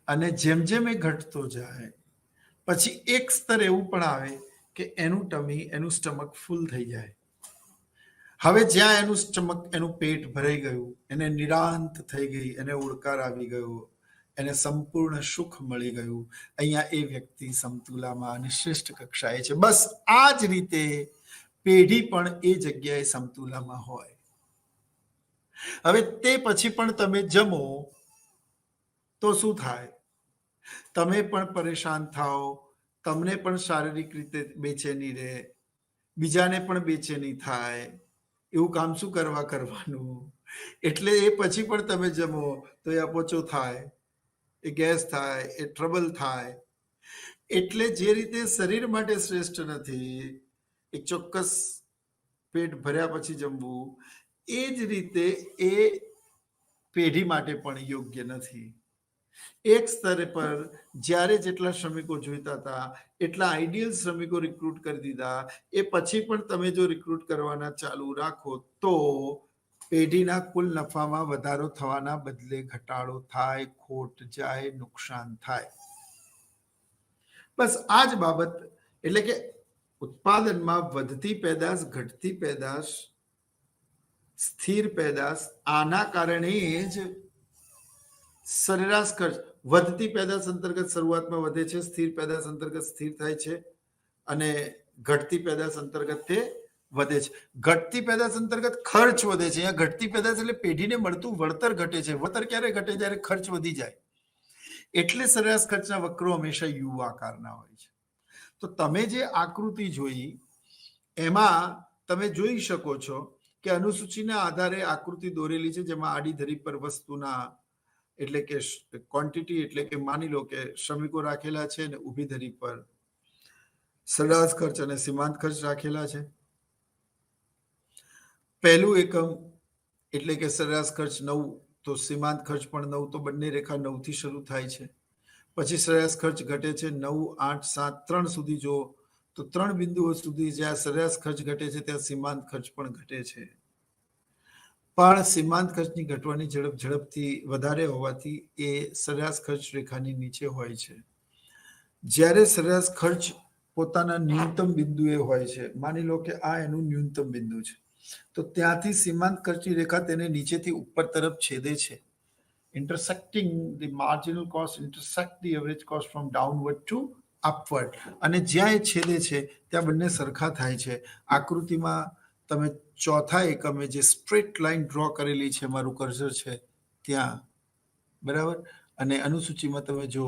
અને જેમ જેમ એ ઘટતો જાય પછી એક સ્તર એવું પણ આવે કે એનું સ્ટમક ફૂલ થઈ જાય. હવે જ્યાં એનું પેટ ભરાઈ ગયું, એને નિરાંત થઈ ગઈ, એને ઉડકાર આવી ગયો, એને સંપૂર્ણ સુખ મળી ગયું, અહીંયા એ વ્યક્તિ સમતુલામાં અને શ્રેષ્ઠ કક્ષાએ છે. બસ આ જ રીતે પેઢી પણ એ જગ્યાએ સમતુલામાં હોય. હવે તે પછી પણ તમે જમો તો શું થાય? તમે પણ પરેશાન થાઓ, તમને પણ શારીરિક રીતે બેચેની રહે, બીજાને પણ બેચેની થાય. એવું કામ શું કરવાનું? એટલે એ પછી પણ તમે જમો તો એ અપચો થાય, એ ગેસ થાય, એ ટ્રબલ થાય. એટલે જે રીતે શરીર માટે શ્રેષ્ઠ નથી, એક ચોક્કસ પેટ ભર્યા પછી જમવું, એ જ રીતે એ પેઢી માટે પણ યોગ્ય નથી. એક સ્તરે પર જ્યારે જેટલા શ્રમિકો જોઈતા હતા એટલા આઈડિયલ શ્રમિકો રિક્રુટ કરી દીધા. એ પછી પણ તમે જો રિક્રુટ કરવાના ચાલુ રાખો તો પેઢીના કુલ નફામાં વધારો થવાના બદલે ઘટાડો થાય, ખોટ જાય, નુકસાન થાય. બસ આ જ બાબત, એટલે કે ઉત્પાદનમાં વધતી પેદાશ, ઘટતી પેદાશ, સ્થિર પેદાશ, આના કારણે જ સરેરાશ ખર્ચ વધતી પેદાશ અંતર્ગત શરૂઆતમાં વધે છે, સ્થિર પેદાશ અંતર્ગત સ્થિર થાય છે, અને ઘટતી પેદાશ અંતર્ગત તે વધે છે. ઘટતી પેદાશ અંતર્ગત ખર્ચ વધે છે. અહીંયા ઘટતી પેદાશ એટલે પેઢીને મળતું વળતર ઘટે છે. વળતર ક્યારે ઘટે? જ્યારે ખર્ચ વધી જાય. એટલે સરેરાશ ખર્ચના વક્રો હંમેશા યુ આકારના હોય છે. તો તમે જે આકૃતિ જોઈ એમાં તમે જોઈ શકો છો કે અનુસૂચિના આધારે આકૃતિ દોરેલી છે, જેમાં આડી ધરી પર વસ્તુના એટલે કે ક્વોન્ટિટી, એટલે કે માની લો કે શ્રમિકો રાખેલા છે અને ઊભી ધરી પર સરેરાશ ખર્ચ અને સીમાંત ખર્ચ રાખેલા છે. પહેલું એકમ એટલે કે સરેરાશ ખર્ચ 9, તો સીમાંત ખર્ચ પણ 9, તો બંને રેખા 9 થી શરૂ થાય છે. પછી સરેરાશ ખર્ચ ઘટે છે 9, 8, 7, 3 સુધી જો, તો 3 બિંદુઓ સુધી જ્યાં સરેરાશ ખર્ચ ઘટે છે ત્યાં સીમાંત ખર્ચ પણ ઘટે છે. પણ સીમાંત ખર્ચની ઘટવાની ઝડપ ઝડપથી વધારે હોવાથી એ સરેરાશ ખર્ચ રેખાની નીચે હોય છે. જ્યારે સરેરાશ ખર્ચ પોતાના ન્યૂનતમ બિંદુએ હોય છે, માની લો કે આ એનું ન્યૂનતમ બિંદુ છે, તો ત્યાંથી સીમાંત ખર્ચની રેખા તેને નીચેથી ઉપર તરફ છેદે છે. intersecting the marginal cost intersect the average cost from downward to upward. અને જ્યાં એ છેદે છે ત્યાં બંને સરખા થાય છે. આકૃતિમાં તમે ચોથા એકમે જે સ્ટ્રેટ લાઈન ડ્રો કરેલી છે, મારું કર્સર છે ત્યાં, બરાબર. અને અનુસૂચિમાં તમે જો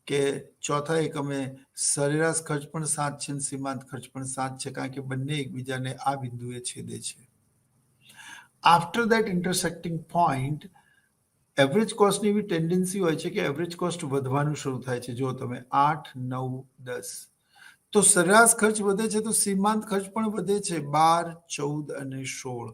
કે ચોથા એકમે સરેરાશ ખર્ચ પણ 7 છે અને સીમાંત ખર્ચ પણ 7 છે, કારણ કે બંને એકબીજાને આ બિંદુએ છેદે છે. After that intersecting point average કોસ્ટની એવી ટેન્ડન્સી હોય છે કે એવરેજ કોસ્ટ વધવાનું શરૂ થાય છે. જો તમે 8, 9, 10, તો સરેરાશ ખર્ચ વધે છે, તો સીમાંત ખર્ચ પણ વધે છે 12, 14 અને 16.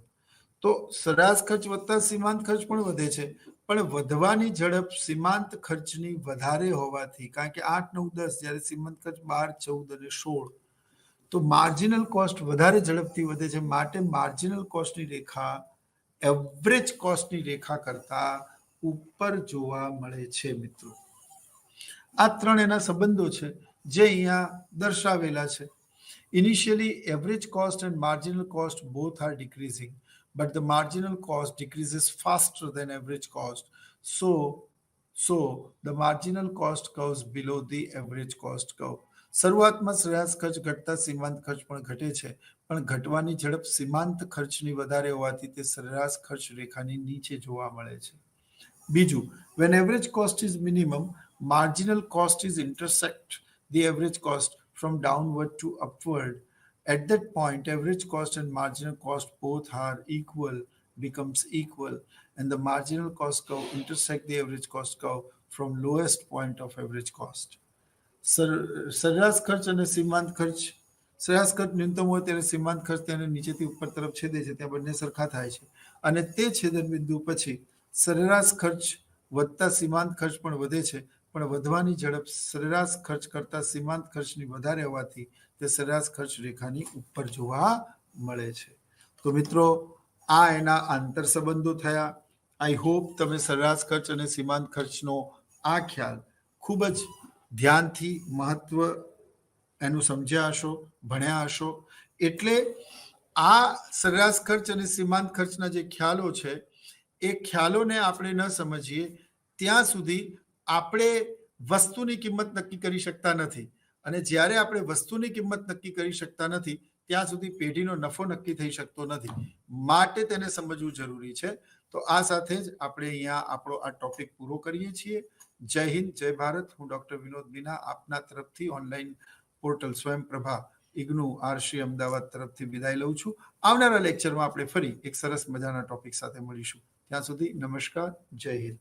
તો સરેરાશ ખર્ચ વધતા સીમાંત ખર્ચ પણ વધે છે, પણ વધવાની ઝડપ સીમાંત ખર્ચની વધારે હોવાથી, કારણ કે 8, 9, 10 જ્યારે સીમાંત ખર્ચ 12, 14 અને 16, તો માર્જિનલ કોસ્ટ વધારે ઝડપથી વધે છે. માટે માર્જિનલ કોસ્ટની રેખા એવરેજ કોસ્ટની રેખા કરતા ઉપર જોવા મળે છે. મિત્રો, આ 3 એના સંબંધો છે જે અહીંયા દર્શાવેલા છે. Initially, average cost and marginal cost both are decreasing, but the marginal cost decreases faster than average cost. So the marginal cost curves below the average cost curve. શરૂઆતમાં સરેરાશ ખર્ચ ઘટતા સીમાંત ખર્ચ પણ ઘટે છે, પણ ઘટવાની ઝડપ સીમાંત ખર્ચની વધારે હોવાથી તે સરેરાશ ખર્ચ રેખાની નીચે જોવા મળે છે. બીજું, when average cost is minimum, marginal cost is intersect the average cost from downward to upward. At that point, average cost and marginal cost both are becomes equal, and the marginal cost curve intersect the average cost curve from lowest point of average cost. સરેરાશ ખર્ચ અને સીમાંત ખર્ચ, સરેરાશ ખર્ચ ન્યૂનતમ હોય ત્યારે સીમાંત ખર્ચ તેને નીચેથી ઉપર તરફ છેદે છે, ત્યાં બંને સરખા થાય છે. અને તે છેદન બિંદુ પછી સરેરાશ ખર્ચ વધતા સીમાંત ખર્ચ પણ વધે છે, પણ વધવાની ઝડપ સરેરાશ ખર્ચ કરતા સીમાંત ખર્ચની વધારે હોવાથી તે સરેરાશ ખર્ચ રેખાની ઉપર જોવા મળે છે. તો મિત્રો, આ એના આંતર સંબંધો થયા. આઈ હોપ તમે સરેરાશ ખર્ચ અને સીમાંત ખર્ચનો આ ખ્યાલ ખૂબ જ ધ્યાનથી મહત્વ એનું સમજ્યા હશો, ભણ્યા હશો. એટલે આ સરેરાશ ખર્ચ અને સીમાંત ખર્ચના જે ખ્યાલો છે, એ ખ્યાલોને આપણે ન સમજીએ ત્યાં સુધી આપણે વસ્તુની કિંમત નક્કી કરી શકતા નથી. અને જ્યારે આપણે વસ્તુની કિંમત નક્કી કરી શકતા નથી ત્યાં સુધી પેઢીનો નફો નક્કી થઈ શકતો નથી. માટે તેને સમજવું જરૂરી છે. તો આ સાથે જ આપણે અહીંયા આપણો આ ટોપિક પૂરો કરીએ છીએ. જય હિન્દ, જય ભારત. હું ડોક્ટર વિનોદ બીના આપના તરફથી online portal સ્વયંપ્રભા IGNOU RC Ahmedabad તરફથી વિદાય લઉં છું. આવનારા લેક્ચરમાં આપણે ફરી એક સરસ મજાના ટોપિક સાથે મળીશું. ત્યાં સુધી નમસ્કાર, જય હિન્દ.